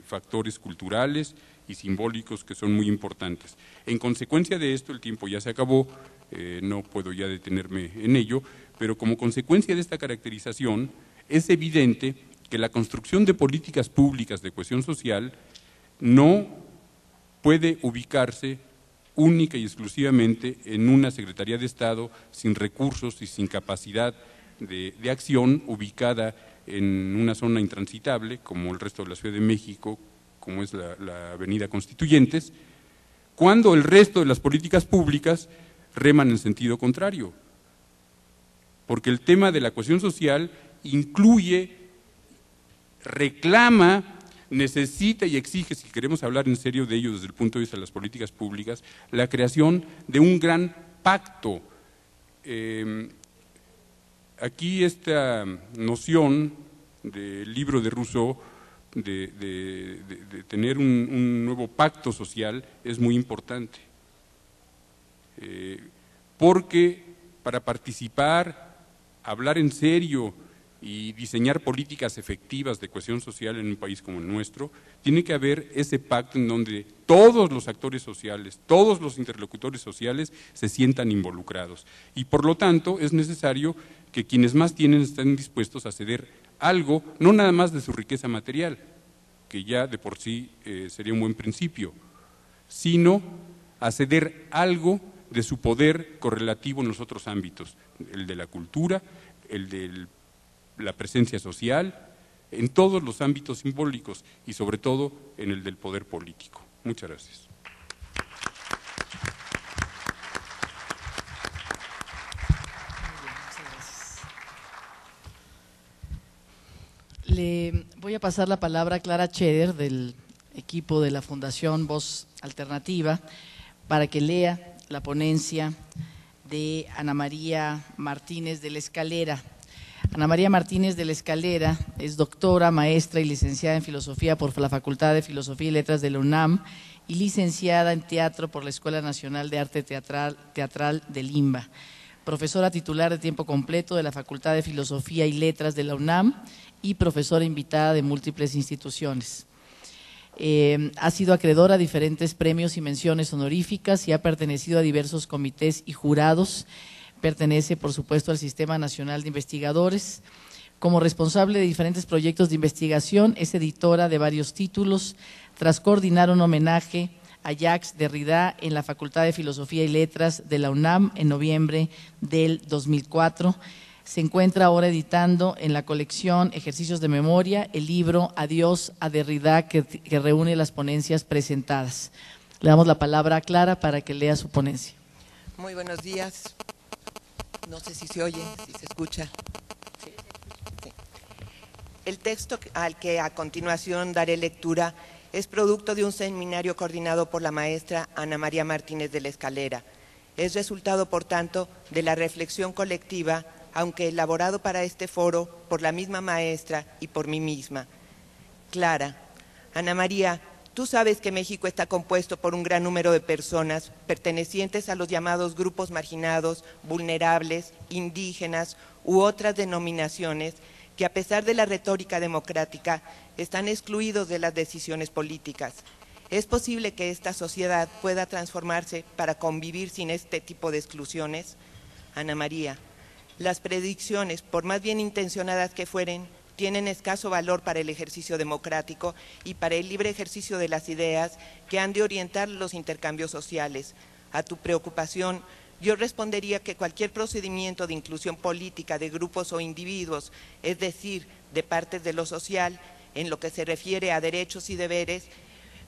factores culturales y simbólicos que son muy importantes. En consecuencia de esto, el tiempo ya se acabó, no puedo ya detenerme en ello, pero como consecuencia de esta caracterización es evidente que la construcción de políticas públicas de cohesión social no puede ubicarse única y exclusivamente en una Secretaría de Estado sin recursos y sin capacidad de acción, ubicada en una zona intransitable como el resto de la Ciudad de México, como es la Avenida Constituyentes, cuando el resto de las políticas públicas reman en sentido contrario. Porque el tema de la cohesión social incluye, reclama, necesita y exige, si queremos hablar en serio de ello desde el punto de vista de las políticas públicas, la creación de un gran pacto. Aquí esta noción del libro de Rousseau de tener un nuevo pacto social es muy importante, porque para participar, hablar en serio y diseñar políticas efectivas de cohesión social en un país como el nuestro, tiene que haber ese pacto en donde todos los actores sociales, todos los interlocutores sociales se sientan involucrados. Y por lo tanto es necesario que quienes más tienen estén dispuestos a ceder algo, no nada más de su riqueza material, que ya de por sí sería un buen principio, sino a ceder algo de su poder correlativo en los otros ámbitos, el de la cultura, el de la presencia social, en todos los ámbitos simbólicos y sobre todo en el del poder político. Muchas gracias. Le voy a pasar la palabra a Clara Cheder, del equipo de la Fundación Voz Alternativa, para que lea la ponencia de Ana María Martínez de la Escalera. Ana María Martínez de la Escalera es doctora, maestra y licenciada en Filosofía por la Facultad de Filosofía y Letras de la UNAM y licenciada en Teatro por la Escuela Nacional de Arte Teatral de Limba. Profesora titular de tiempo completo de la Facultad de Filosofía y Letras de la UNAM y profesora invitada de múltiples instituciones. Ha sido acreedora a diferentes premios y menciones honoríficas y ha pertenecido a diversos comités y jurados. Pertenece, por supuesto, al Sistema Nacional de Investigadores. Como responsable de diferentes proyectos de investigación, es editora de varios títulos. Tras coordinar un homenaje a Jacques Derrida en la Facultad de Filosofía y Letras de la UNAM en noviembre del 2004, se encuentra ahora editando en la colección Ejercicios de Memoria el libro Adiós a Derrida, que reúne las ponencias presentadas. Le damos la palabra a Clara para que lea su ponencia. Muy buenos días. No sé si se oye, si se escucha. Sí. El texto al que a continuación daré lectura es producto de un seminario coordinado por la maestra Ana María Martínez de la Escalera. Es resultado, por tanto, de la reflexión colectiva, aunque elaborado para este foro por la misma maestra y por mí misma. Clara, Ana María, tú sabes que México está compuesto por un gran número de personas pertenecientes a los llamados grupos marginados, vulnerables, indígenas u otras denominaciones que, a pesar de la retórica democrática, están excluidos de las decisiones políticas. ¿Es posible que esta sociedad pueda transformarse para convivir sin este tipo de exclusiones? Ana María, las predicciones, por más bien intencionadas que fueren, tienen escaso valor para el ejercicio democrático y para el libre ejercicio de las ideas que han de orientar los intercambios sociales. A tu preocupación, yo respondería que cualquier procedimiento de inclusión política de grupos o individuos, es decir, de partes de lo social, en lo que se refiere a derechos y deberes,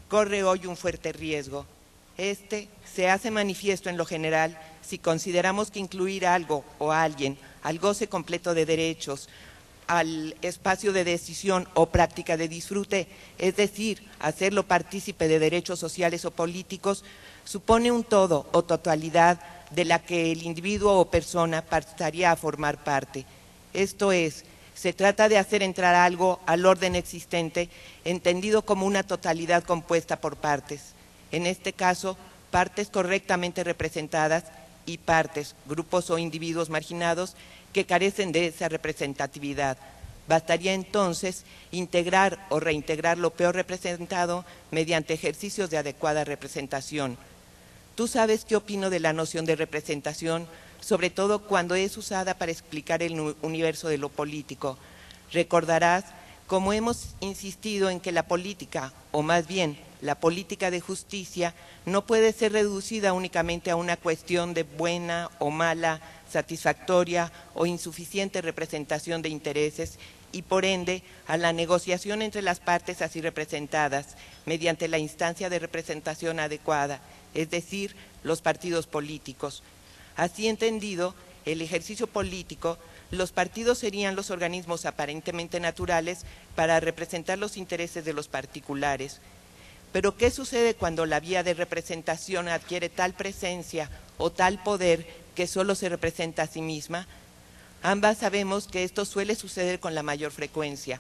corre hoy un fuerte riesgo. Este se hace manifiesto en lo general si consideramos que incluir algo o a alguien al goce completo de derechos, al espacio de decisión o práctica de disfrute, es decir, hacerlo partícipe de derechos sociales o políticos, supone un todo o totalidad de la que el individuo o persona pasaría a formar parte. Esto es, se trata de hacer entrar algo al orden existente, entendido como una totalidad compuesta por partes. En este caso, partes correctamente representadas y partes, grupos o individuos marginados que carecen de esa representatividad. Bastaría entonces integrar o reintegrar lo peor representado mediante ejercicios de adecuada representación. Tú sabes qué opino de la noción de representación, sobre todo cuando es usada para explicar el universo de lo político. Recordarás cómo hemos insistido en que la política, o más bien la política de justicia, no puede ser reducida únicamente a una cuestión de buena o mala, satisfactoria o insuficiente representación de intereses y, por ende, a la negociación entre las partes así representadas mediante la instancia de representación adecuada, es decir, los partidos políticos. Así entendido, el ejercicio político, los partidos serían los organismos aparentemente naturales para representar los intereses de los particulares. Pero ¿qué sucede cuando la vía de representación adquiere tal presencia o tal poder que solo se representa a sí misma? Ambas sabemos que esto suele suceder con la mayor frecuencia.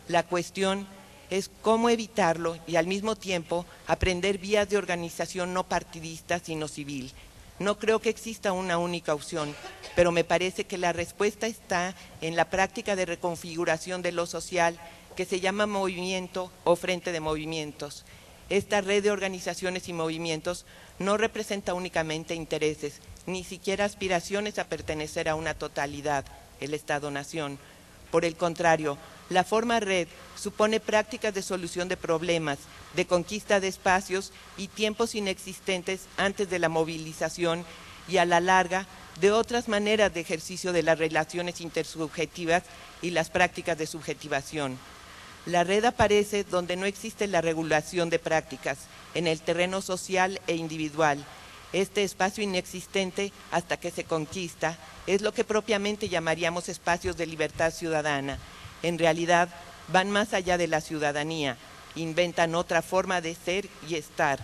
La cuestión es cómo evitarlo y al mismo tiempo aprender vías de organización no partidista sino civil. No creo que exista una única opción, pero me parece que la respuesta está en la práctica de reconfiguración de lo social que se llama movimiento o frente de movimientos. Esta red de organizaciones y movimientos no representa únicamente intereses, ni siquiera aspiraciones a pertenecer a una totalidad, el Estado-Nación. Por el contrario, la forma red supone prácticas de solución de problemas, de conquista de espacios y tiempos inexistentes antes de la movilización y a la larga de otras maneras de ejercicio de las relaciones intersubjetivas y las prácticas de subjetivación. La red aparece donde no existe la regulación de prácticas, en el terreno social e individual. Este espacio inexistente hasta que se conquista es lo que propiamente llamaríamos espacios de libertad ciudadana. En realidad, van más allá de la ciudadanía, inventan otra forma de ser y estar.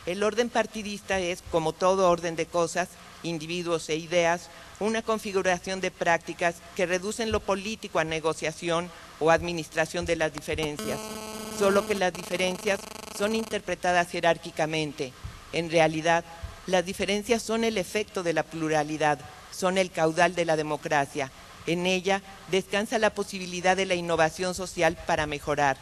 El orden partidista es, como todo orden de cosas, individuos e ideas, una configuración de prácticas que reducen lo político a negociación o administración de las diferencias, solo que las diferencias son interpretadas jerárquicamente. En realidad, las diferencias son el efecto de la pluralidad, son el caudal de la democracia. En ella descansa la posibilidad de la innovación social para mejorar.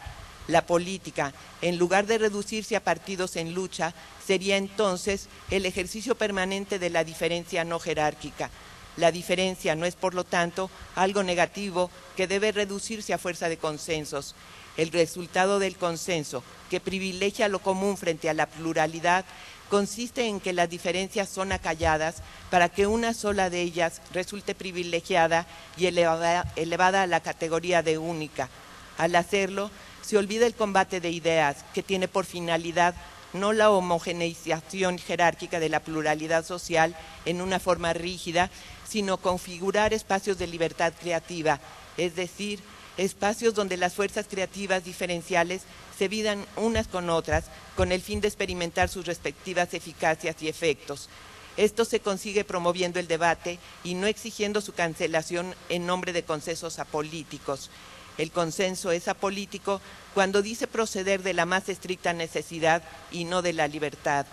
La política, en lugar de reducirse a partidos en lucha, sería entonces el ejercicio permanente de la diferencia no jerárquica. La diferencia no es, por lo tanto, algo negativo que debe reducirse a fuerza de consensos. El resultado del consenso, que privilegia lo común frente a la pluralidad, consiste en que las diferencias son acalladas para que una sola de ellas resulte privilegiada y elevada a la categoría de única. Al hacerlo, se olvida el combate de ideas, que tiene por finalidad no la homogeneización jerárquica de la pluralidad social en una forma rígida, sino configurar espacios de libertad creativa, es decir, espacios donde las fuerzas creativas diferenciales se vidan unas con otras con el fin de experimentar sus respectivas eficacias y efectos. Esto se consigue promoviendo el debate y no exigiendo su cancelación en nombre de consensos apolíticos. El consenso es apolítico cuando dice proceder de la más estricta necesidad y no de la libertad.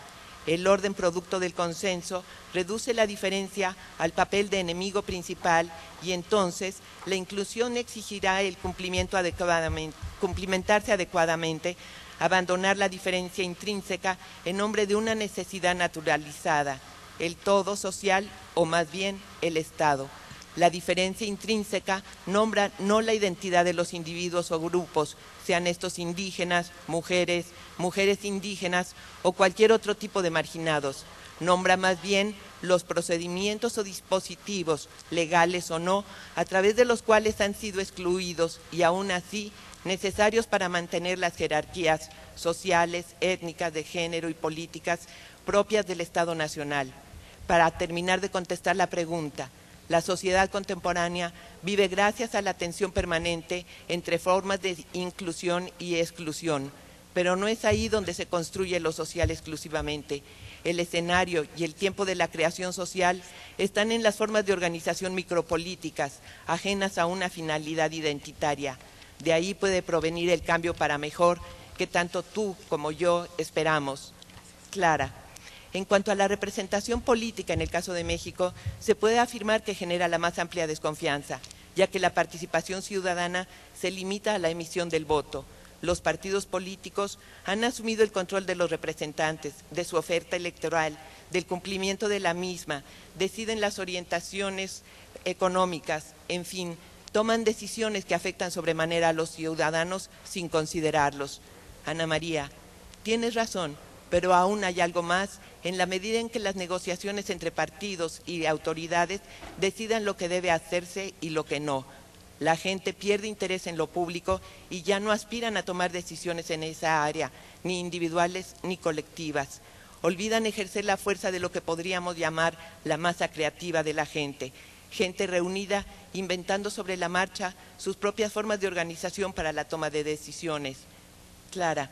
El orden producto del consenso reduce la diferencia al papel de enemigo principal y entonces la inclusión exigirá el cumplimentarse adecuadamente, abandonar la diferencia intrínseca en nombre de una necesidad naturalizada, el todo social o más bien el Estado. La diferencia intrínseca nombra no la identidad de los individuos o grupos, sean estos indígenas, mujeres, mujeres indígenas o cualquier otro tipo de marginados. Nombra más bien los procedimientos o dispositivos, legales o no, a través de los cuales han sido excluidos y aún así necesarios para mantener las jerarquías sociales, étnicas, de género y políticas propias del Estado Nacional. Para terminar de contestar la pregunta, la sociedad contemporánea vive gracias a la tensión permanente entre formas de inclusión y exclusión, pero no es ahí donde se construye lo social exclusivamente. El escenario y el tiempo de la creación social están en las formas de organización micropolíticas, ajenas a una finalidad identitaria. De ahí puede provenir el cambio para mejor que tanto tú como yo esperamos. Clara. En cuanto a la representación política en el caso de México, se puede afirmar que genera la más amplia desconfianza, ya que la participación ciudadana se limita a la emisión del voto. Los partidos políticos han asumido el control de los representantes, de su oferta electoral, del cumplimiento de la misma, deciden las orientaciones económicas, en fin, toman decisiones que afectan sobremanera a los ciudadanos sin considerarlos. Ana María, tienes razón, pero aún hay algo más en la medida en que las negociaciones entre partidos y autoridades decidan lo que debe hacerse y lo que no. La gente pierde interés en lo público y ya no aspiran a tomar decisiones en esa área, ni individuales ni colectivas. Olvidan ejercer la fuerza de lo que podríamos llamar la masa creativa de la gente. Gente reunida, inventando sobre la marcha sus propias formas de organización para la toma de decisiones. Clara,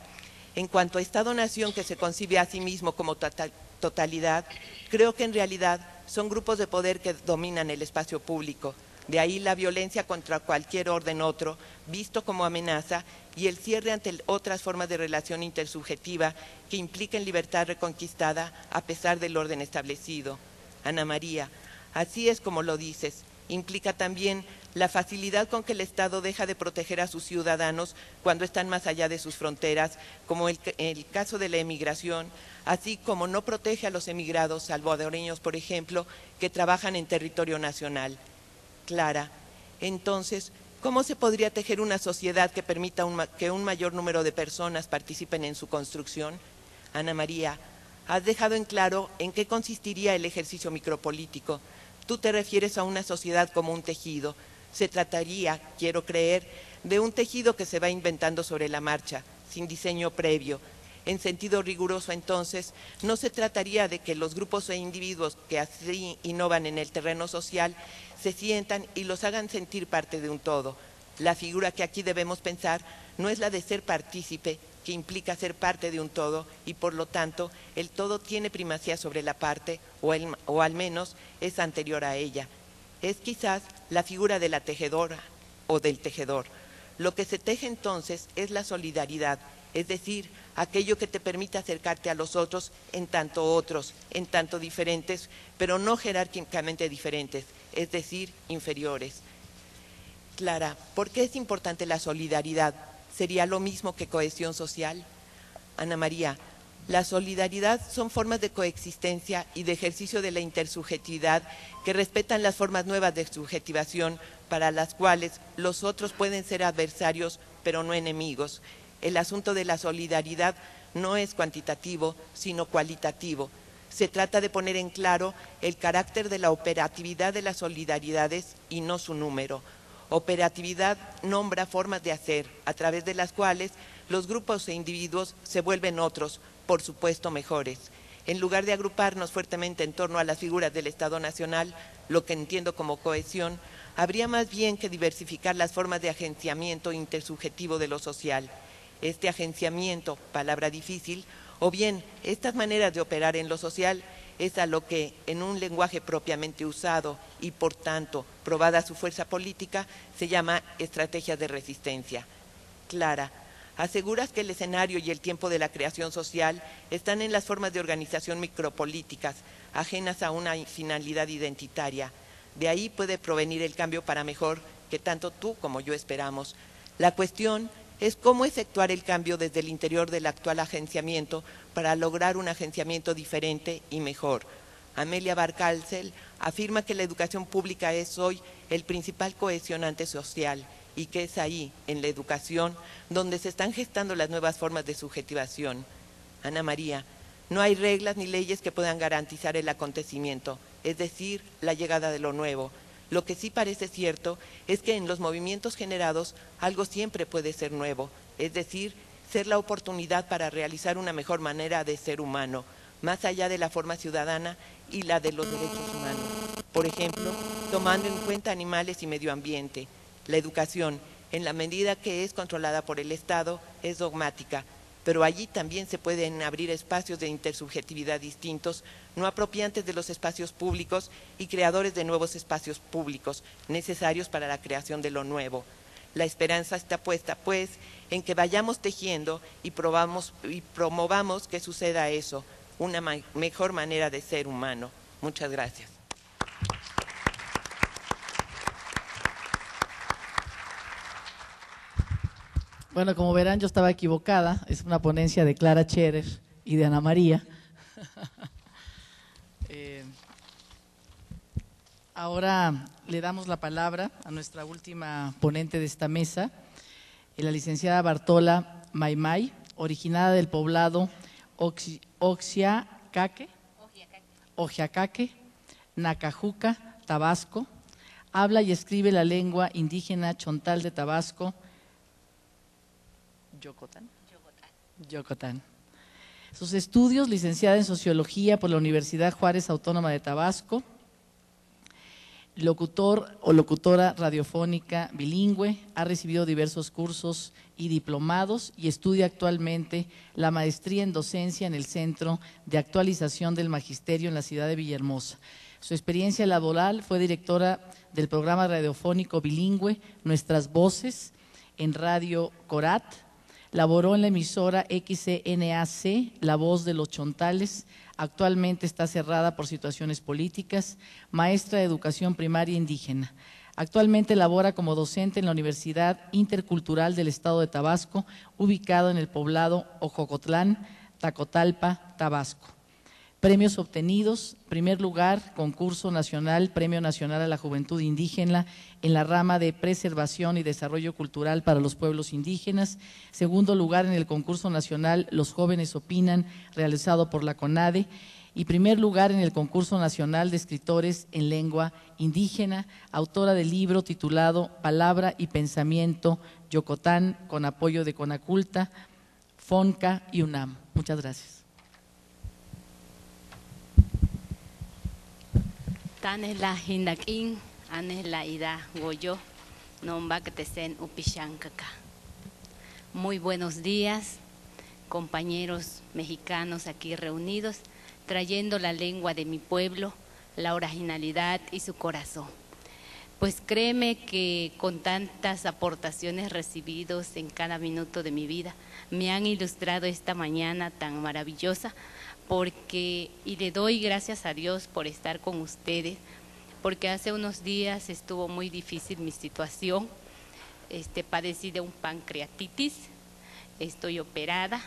en cuanto a Estado-Nación que se concibe a sí mismo como totalidad, creo que en realidad son grupos de poder que dominan el espacio público. De ahí la violencia contra cualquier orden otro, visto como amenaza, y el cierre ante otras formas de relación intersubjetiva que impliquen libertad reconquistada a pesar del orden establecido. Ana María, así es como lo dices, implica también la facilidad con que el Estado deja de proteger a sus ciudadanos cuando están más allá de sus fronteras, como el caso de la emigración, así como no protege a los emigrados salvadoreños, por ejemplo, que trabajan en territorio nacional. Clara, entonces, ¿cómo se podría tejer una sociedad que permita que un mayor número de personas participen en su construcción? Ana María, has dejado en claro en qué consistiría el ejercicio micropolítico. Tú te refieres a una sociedad como un tejido. Se trataría, quiero creer, de un tejido que se va inventando sobre la marcha, sin diseño previo. En sentido riguroso, entonces, no se trataría de que los grupos e individuos que así innovan en el terreno social se sientan y los hagan sentir parte de un todo. La figura que aquí debemos pensar no es la de ser partícipe, que implica ser parte de un todo, y por lo tanto el todo tiene primacía sobre la parte, o al menos es anterior a ella. Es quizás la figura de la tejedora o del tejedor. Lo que se teje entonces es la solidaridad, es decir, aquello que te permite acercarte a los otros, en tanto diferentes, pero no jerárquicamente diferentes, es decir, inferiores. Clara, ¿por qué es importante la solidaridad? ¿Sería lo mismo que cohesión social? Ana María, la solidaridad son formas de coexistencia y de ejercicio de la intersubjetividad que respetan las formas nuevas de subjetivación para las cuales los otros pueden ser adversarios, pero no enemigos. El asunto de la solidaridad no es cuantitativo, sino cualitativo. Se trata de poner en claro el carácter de la operatividad de las solidaridades y no su número. Operatividad nombra formas de hacer, a través de las cuales los grupos e individuos se vuelven otros, por supuesto mejores. En lugar de agruparnos fuertemente en torno a las figuras del Estado Nacional, lo que entiendo como cohesión, habría más bien que diversificar las formas de agenciamiento intersubjetivo de lo social. Este agenciamiento, palabra difícil, o bien estas maneras de operar en lo social, es a lo que, en un lenguaje propiamente usado y por tanto probada su fuerza política, se llama estrategias de resistencia. Clara, aseguras que el escenario y el tiempo de la creación social están en las formas de organización micropolíticas, ajenas a una finalidad identitaria. De ahí puede provenir el cambio para mejor que tanto tú como yo esperamos. La cuestión es cómo efectuar el cambio desde el interior del actual agenciamiento para lograr un agenciamiento diferente y mejor. Amelia Barcárcel afirma que la educación pública es hoy el principal cohesionante social y que es ahí, en la educación, donde se están gestando las nuevas formas de subjetivación. Ana María, no hay reglas ni leyes que puedan garantizar el acontecimiento, es decir, la llegada de lo nuevo. Lo que sí parece cierto es que en los movimientos generados algo siempre puede ser nuevo, es decir, ser la oportunidad para realizar una mejor manera de ser humano, más allá de la forma ciudadana y la de los derechos humanos. Por ejemplo, tomando en cuenta animales y medio ambiente. La educación, en la medida que es controlada por el Estado, es dogmática, pero allí también se pueden abrir espacios de intersubjetividad distintos, no apropiantes de los espacios públicos y creadores de nuevos espacios públicos, necesarios para la creación de lo nuevo. La esperanza está puesta, pues, en que vayamos tejiendo y promovamos que suceda eso, una mejor manera de ser humano. Muchas gracias. Bueno, como verán, yo estaba equivocada. Es una ponencia de Clara Scherer y de Ana María. Ahora le damos la palabra a nuestra última ponente de esta mesa, la licenciada Bartola Maimay, originada del poblado Oaxacaque, Nacajuca, Tabasco. Habla y escribe la lengua indígena chontal de Tabasco, Yocotán. Sus estudios, licenciada en Sociología por la Universidad Juárez Autónoma de Tabasco, locutor o locutora radiofónica bilingüe, ha recibido diversos cursos y diplomados y estudia actualmente la maestría en docencia en el Centro de Actualización del Magisterio en la ciudad de Villahermosa. Su experiencia laboral fue directora del programa radiofónico bilingüe Nuestras Voces en Radio Corat. Laboró en la emisora XCNAC, La Voz de los Chontales. Actualmente está cerrada por situaciones políticas. Maestra de Educación Primaria Indígena. Actualmente labora como docente en la Universidad Intercultural del Estado de Tabasco, ubicado en el poblado Ojocotlán, Tacotalpa, Tabasco. Premios obtenidos: primer lugar, concurso nacional, Premio Nacional a la Juventud Indígena en la rama de preservación y desarrollo cultural para los pueblos indígenas. Segundo lugar en el concurso nacional Los Jóvenes Opinan, realizado por la CONADE. Y primer lugar en el concurso nacional de escritores en lengua indígena, autora del libro titulado Palabra y Pensamiento Yocotán, con apoyo de Conaculta, FONCA y UNAM. Muchas gracias. Tanela Hindakin, Anela Ida Goyo, Nombactesen Upishankaka. Muy buenos días, compañeros mexicanos aquí reunidos, trayendo la lengua de mi pueblo, la originalidad y su corazón. Pues créeme que con tantas aportaciones recibidas en cada minuto de mi vida, me han ilustrado esta mañana tan maravillosa, y le doy gracias a Dios por estar con ustedes, porque hace unos días estuvo muy difícil mi situación. Padecí de un pancreatitis, estoy operada,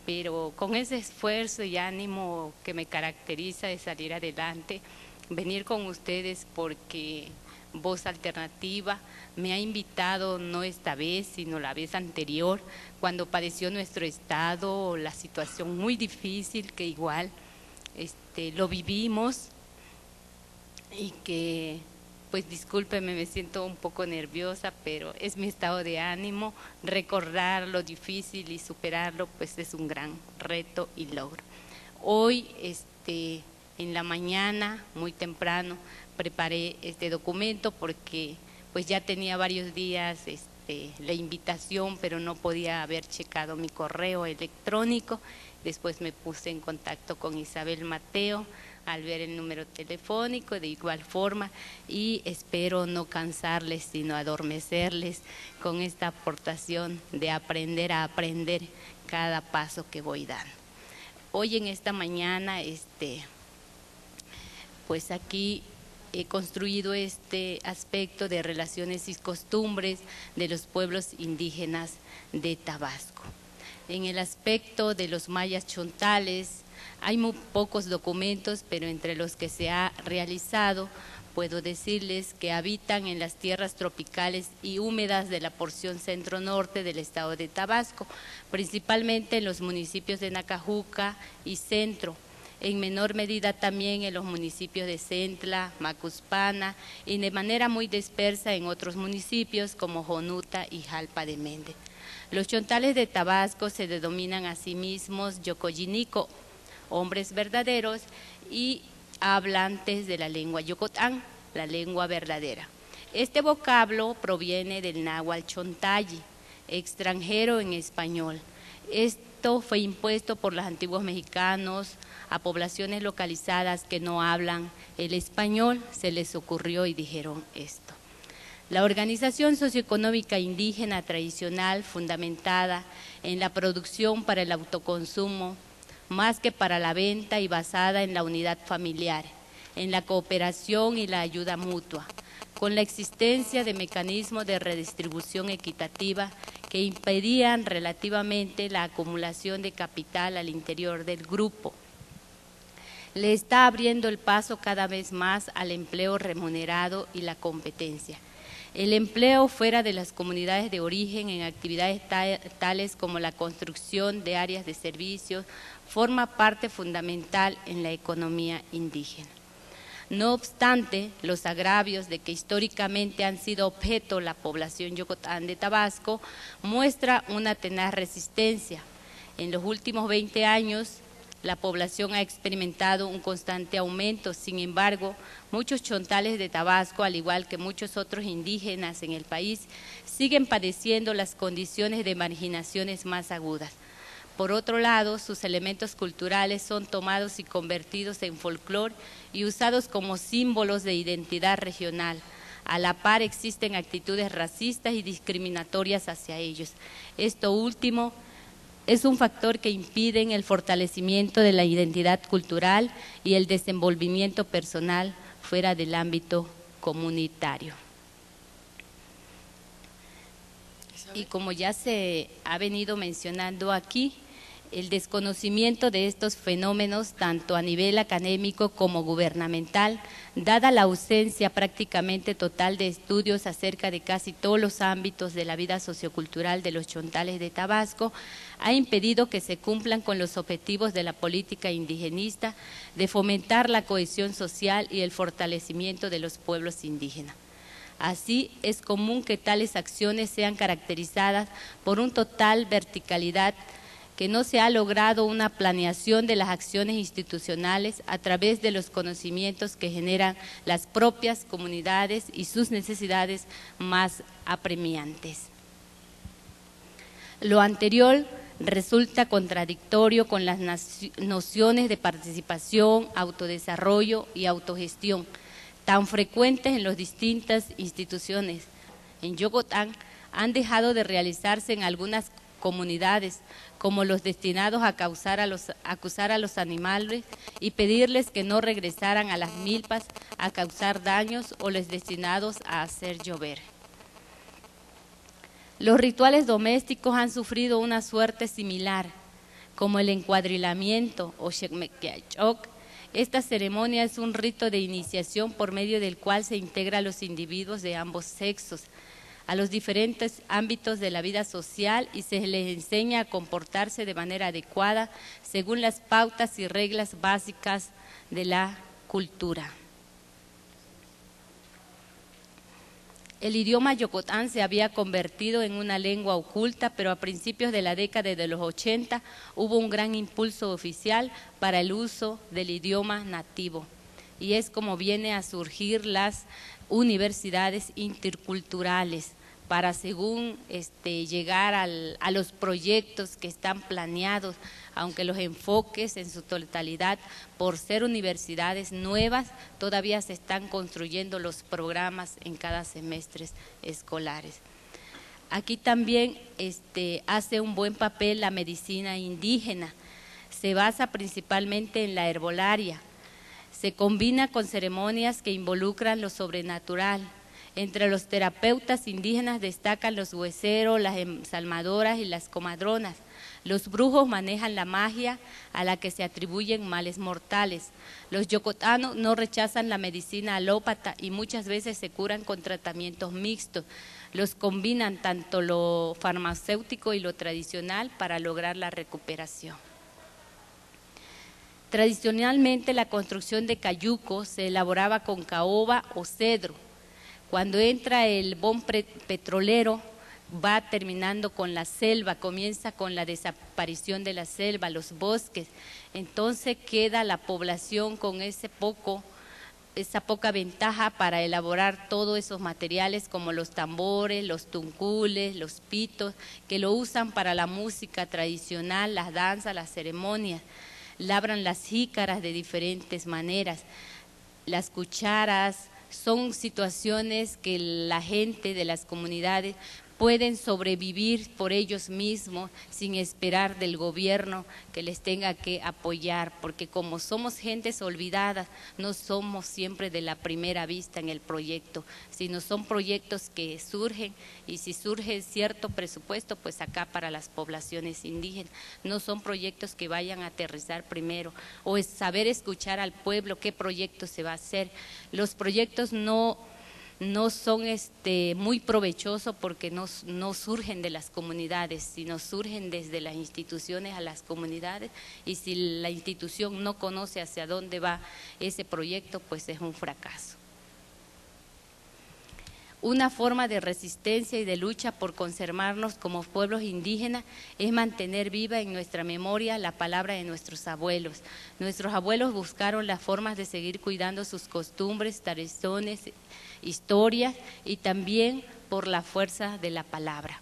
pero con ese esfuerzo y ánimo que me caracteriza de salir adelante, venir con ustedes, porque Voz Alternativa me ha invitado, no esta vez, sino la vez anterior, cuando padeció nuestro estado la situación muy difícil, que igual lo vivimos, y que, pues discúlpeme, me siento un poco nerviosa, pero es mi estado de ánimo. Recordar lo difícil y superarlo, pues es un gran reto y logro. Hoy, en la mañana, muy temprano, preparé este documento porque pues ya tenía varios días la invitación, pero no podía haber checado mi correo electrónico. Después me puse en contacto con Isabel Mateo al ver el número telefónico, de igual forma, y espero no cansarles, sino adormecerles con esta aportación de aprender a aprender cada paso que voy dando. Hoy en esta mañana, pues aquí he construido este aspecto de relaciones y costumbres de los pueblos indígenas de Tabasco. En el aspecto de los mayas chontales hay muy pocos documentos, pero entre los que se ha realizado puedo decirles que habitan en las tierras tropicales y húmedas de la porción centro-norte del estado de Tabasco, principalmente en los municipios de Nacajuca y Centro, en menor medida también en los municipios de Centla, Macuspana, y de manera muy dispersa en otros municipios como Jonuta y Jalpa de Méndez. Los chontales de Tabasco se denominan a sí mismos yocoyinico, hombres verdaderos, y hablantes de la lengua yocotán, la lengua verdadera. Este vocablo proviene del náhuatl chontayi, extranjero en español. Esto fue impuesto por los antiguos mexicanos a poblaciones localizadas que no hablan el español. Se les ocurrió y dijeron esto. La organización socioeconómica indígena tradicional, fundamentada en la producción para el autoconsumo, más que para la venta, y basada en la unidad familiar, en la cooperación y la ayuda mutua, con la existencia de mecanismos de redistribución equitativa que impedían relativamente la acumulación de capital al interior del grupo. Le está abriendo el paso cada vez más al empleo remunerado y la competencia. El empleo fuera de las comunidades de origen en actividades tales como la construcción de áreas de servicios forma parte fundamental en la economía indígena. No obstante, los agravios de que históricamente han sido objeto la población yocotán de Tabasco muestra una tenaz resistencia. En los últimos 20 años, la población ha experimentado un constante aumento. Sin embargo, muchos chontales de Tabasco, al igual que muchos otros indígenas en el país, siguen padeciendo las condiciones de marginaciones más agudas. Por otro lado, sus elementos culturales son tomados y convertidos en folclore y usados como símbolos de identidad regional. A la par existen actitudes racistas y discriminatorias hacia ellos. Esto último es un factor que impide el fortalecimiento de la identidad cultural y el desenvolvimiento personal fuera del ámbito comunitario. Y como ya se ha venido mencionando aquí, el desconocimiento de estos fenómenos, tanto a nivel académico como gubernamental, dada la ausencia prácticamente total de estudios acerca de casi todos los ámbitos de la vida sociocultural de los chontales de Tabasco, ha impedido que se cumplan con los objetivos de la política indigenista de fomentar la cohesión social y el fortalecimiento de los pueblos indígenas. Así, es común que tales acciones sean caracterizadas por una total verticalidad, que no se ha logrado una planeación de las acciones institucionales a través de los conocimientos que generan las propias comunidades y sus necesidades más apremiantes. Lo anterior resulta contradictorio con las nociones de participación, autodesarrollo y autogestión, tan frecuentes en las distintas instituciones. En Yucatán han dejado de realizarse en algunas comunidades, como los destinados a acusar a los animales y pedirles que no regresaran a las milpas a causar daños, o los destinados a hacer llover. Los rituales domésticos han sufrido una suerte similar, como el encuadrilamiento o Xecmequeachok. Esta ceremonia es un rito de iniciación por medio del cual se integra a los individuos de ambos sexos a los diferentes ámbitos de la vida social y se les enseña a comportarse de manera adecuada según las pautas y reglas básicas de la cultura. El idioma yocotán se había convertido en una lengua oculta, pero a principios de la década de los 80 hubo un gran impulso oficial para el uso del idioma nativo. Y es como viene a surgir las universidades interculturales para, según llegar a los proyectos que están planeados, aunque los enfoques en su totalidad, por ser universidades nuevas, todavía se están construyendo los programas en cada semestre escolares. Aquí también hace un buen papel la medicina indígena, se basa principalmente en la herbolaria, se combina con ceremonias que involucran lo sobrenatural. Entre los terapeutas indígenas destacan los hueseros, las emsalmadoras y las comadronas. Los brujos manejan la magia a la que se atribuyen males mortales. Los yocotanos no rechazan la medicina alópata y muchas veces se curan con tratamientos mixtos. Los combinan tanto lo farmacéutico y lo tradicional para lograr la recuperación. Tradicionalmente la construcción de cayucos se elaboraba con caoba o cedro. Cuando entra el boom petrolero, va terminando con la selva, comienza con la desaparición de la selva, los bosques. Entonces queda la población con esa poca ventaja para elaborar todos esos materiales como los tambores, los tuncules, los pitos, que lo usan para la música tradicional, las danzas, las ceremonias. Labran las jícaras de diferentes maneras, las cucharas. Son situaciones que la gente de las comunidades pueden sobrevivir por ellos mismos sin esperar del gobierno que les tenga que apoyar, porque como somos gentes olvidadas, no somos siempre de la primera vista en el proyecto, sino son proyectos que surgen y si surge cierto presupuesto, pues acá para las poblaciones indígenas, no son proyectos que vayan a aterrizar primero, o es saber escuchar al pueblo qué proyecto se va a hacer. Los proyectos no son muy provechosos porque no surgen de las comunidades, sino surgen desde las instituciones a las comunidades, y si la institución no conoce hacia dónde va ese proyecto, pues es un fracaso. Una forma de resistencia y de lucha por conservarnos como pueblos indígenas es mantener viva en nuestra memoria la palabra de nuestros abuelos. Nuestros abuelos buscaron las formas de seguir cuidando sus costumbres, tradiciones, historias y también por la fuerza de la palabra.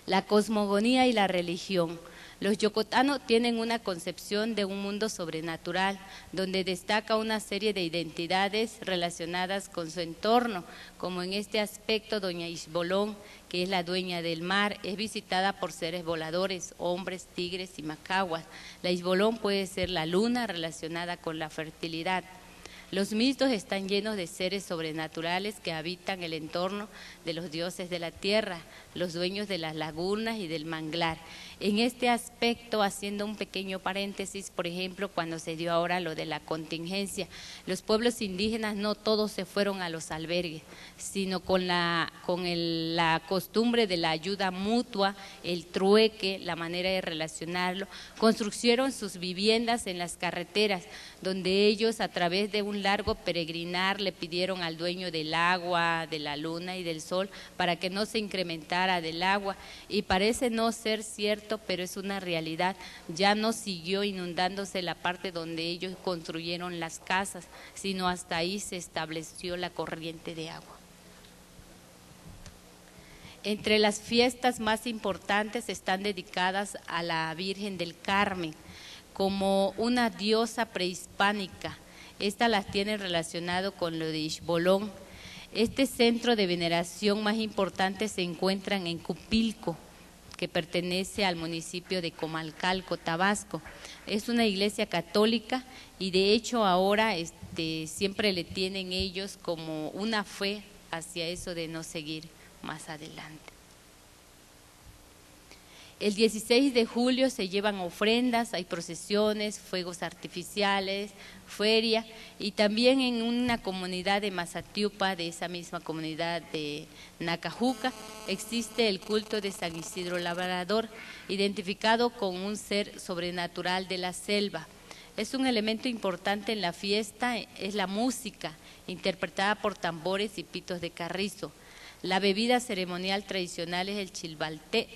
La cosmogonía y la religión. Los yocotanos tienen una concepción de un mundo sobrenatural, donde destaca una serie de identidades relacionadas con su entorno, como en este aspecto doña Ixbolón, que es la dueña del mar, es visitada por seres voladores, hombres, tigres y macahuas. La Ixbolón puede ser la luna relacionada con la fertilidad. Los mitos están llenos de seres sobrenaturales que habitan el entorno de los dioses de la tierra, los dueños de las lagunas y del manglar. En este aspecto, haciendo un pequeño paréntesis, por ejemplo, cuando se dio ahora lo de la contingencia, los pueblos indígenas no todos se fueron a los albergues, sino con la costumbre de la ayuda mutua, el trueque, la manera de relacionarlo, construyeron sus viviendas en las carreteras, donde ellos a través de un largo peregrinar le pidieron al dueño del agua, de la luna y del sol para que no se incrementara del agua, y parece no ser cierto, pero es una realidad. Ya no siguió inundándose la parte donde ellos construyeron las casas, sino hasta ahí se estableció la corriente de agua. Entre las fiestas más importantes están dedicadas a la Virgen del Carmen, como una diosa prehispánica. Esta las tiene relacionado con lo de Ixbolón. Este centro de veneración más importante se encuentra en Cupilco, que pertenece al municipio de Comalcalco, Tabasco. Es una iglesia católica y de hecho ahora siempre le tienen ellos como una fe hacia eso de no seguir más adelante. El 16 de julio se llevan ofrendas, hay procesiones, fuegos artificiales, feria, y también en una comunidad de Mazatiupa, de esa misma comunidad de Nacajuca, existe el culto de San Isidro Labrador, identificado con un ser sobrenatural de la selva. Es un elemento importante en la fiesta, es la música, interpretada por tambores y pitos de carrizo. La bebida ceremonial tradicional es el chilbalté,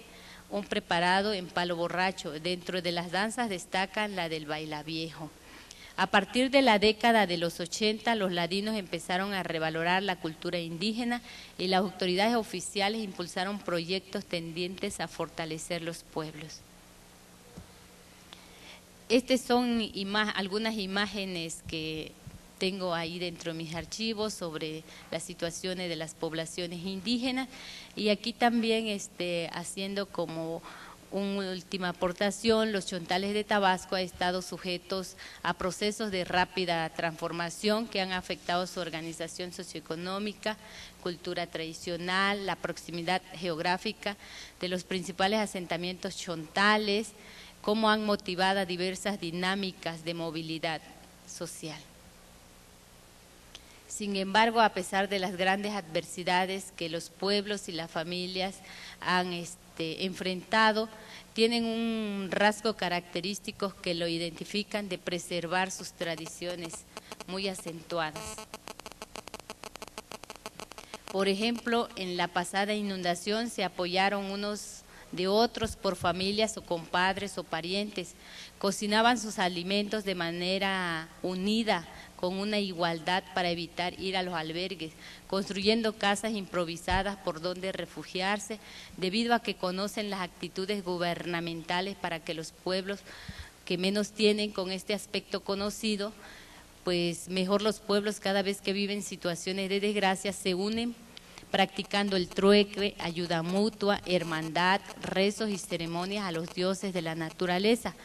un preparado en palo borracho. Dentro de las danzas destacan la del bailaviejo. A partir de la década de los 80, los ladinos empezaron a revalorar la cultura indígena y las autoridades oficiales impulsaron proyectos tendientes a fortalecer los pueblos. Estas son algunas imágenes que tengo ahí dentro de mis archivos sobre las situaciones de las poblaciones indígenas, y aquí también haciendo como una última aportación, los chontales de Tabasco han estado sujetos a procesos de rápida transformación que han afectado su organización socioeconómica, cultura tradicional, la proximidad geográfica de los principales asentamientos chontales, cómo han motivado diversas dinámicas de movilidad social. Sin embargo, a pesar de las grandes adversidades que los pueblos y las familias han enfrentado, tienen un rasgo característico que lo identifican de preservar sus tradiciones muy acentuadas. Por ejemplo, en la pasada inundación se apoyaron unos de otros por familias o compadres o parientes, cocinaban sus alimentos de manera unida, con una igualdad para evitar ir a los albergues, construyendo casas improvisadas por donde refugiarse, debido a que conocen las actitudes gubernamentales para que los pueblos que menos tienen con este aspecto conocido, pues mejor los pueblos cada vez que viven situaciones de desgracia se unen practicando el trueque, ayuda mutua, hermandad, rezos y ceremonias a los dioses de la naturaleza.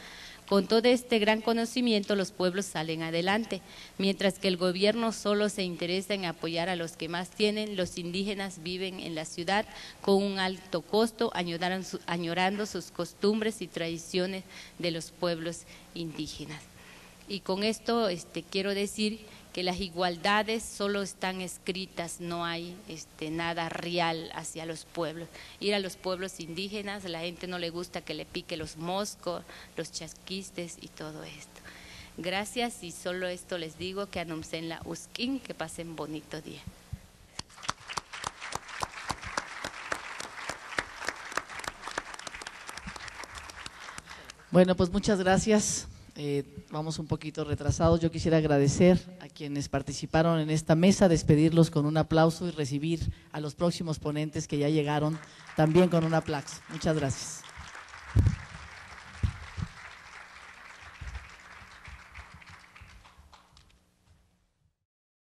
Con todo este gran conocimiento los pueblos salen adelante, mientras que el gobierno solo se interesa en apoyar a los que más tienen. Los indígenas viven en la ciudad con un alto costo, añorando sus costumbres y tradiciones de los pueblos indígenas. Y con esto quiero decir que las igualdades solo están escritas, no hay nada real hacia los pueblos. Ir a los pueblos indígenas, a la gente no le gusta que le pique los moscos, los chasquistes y todo esto. Gracias, y solo esto les digo, que anuncien la Usquín, que pasen bonito día. Bueno, pues muchas gracias, vamos un poquito retrasados. Yo quisiera agradecer a quienes participaron en esta mesa, despedirlos con un aplauso y recibir a los próximos ponentes que ya llegaron también con un aplauso. Muchas gracias.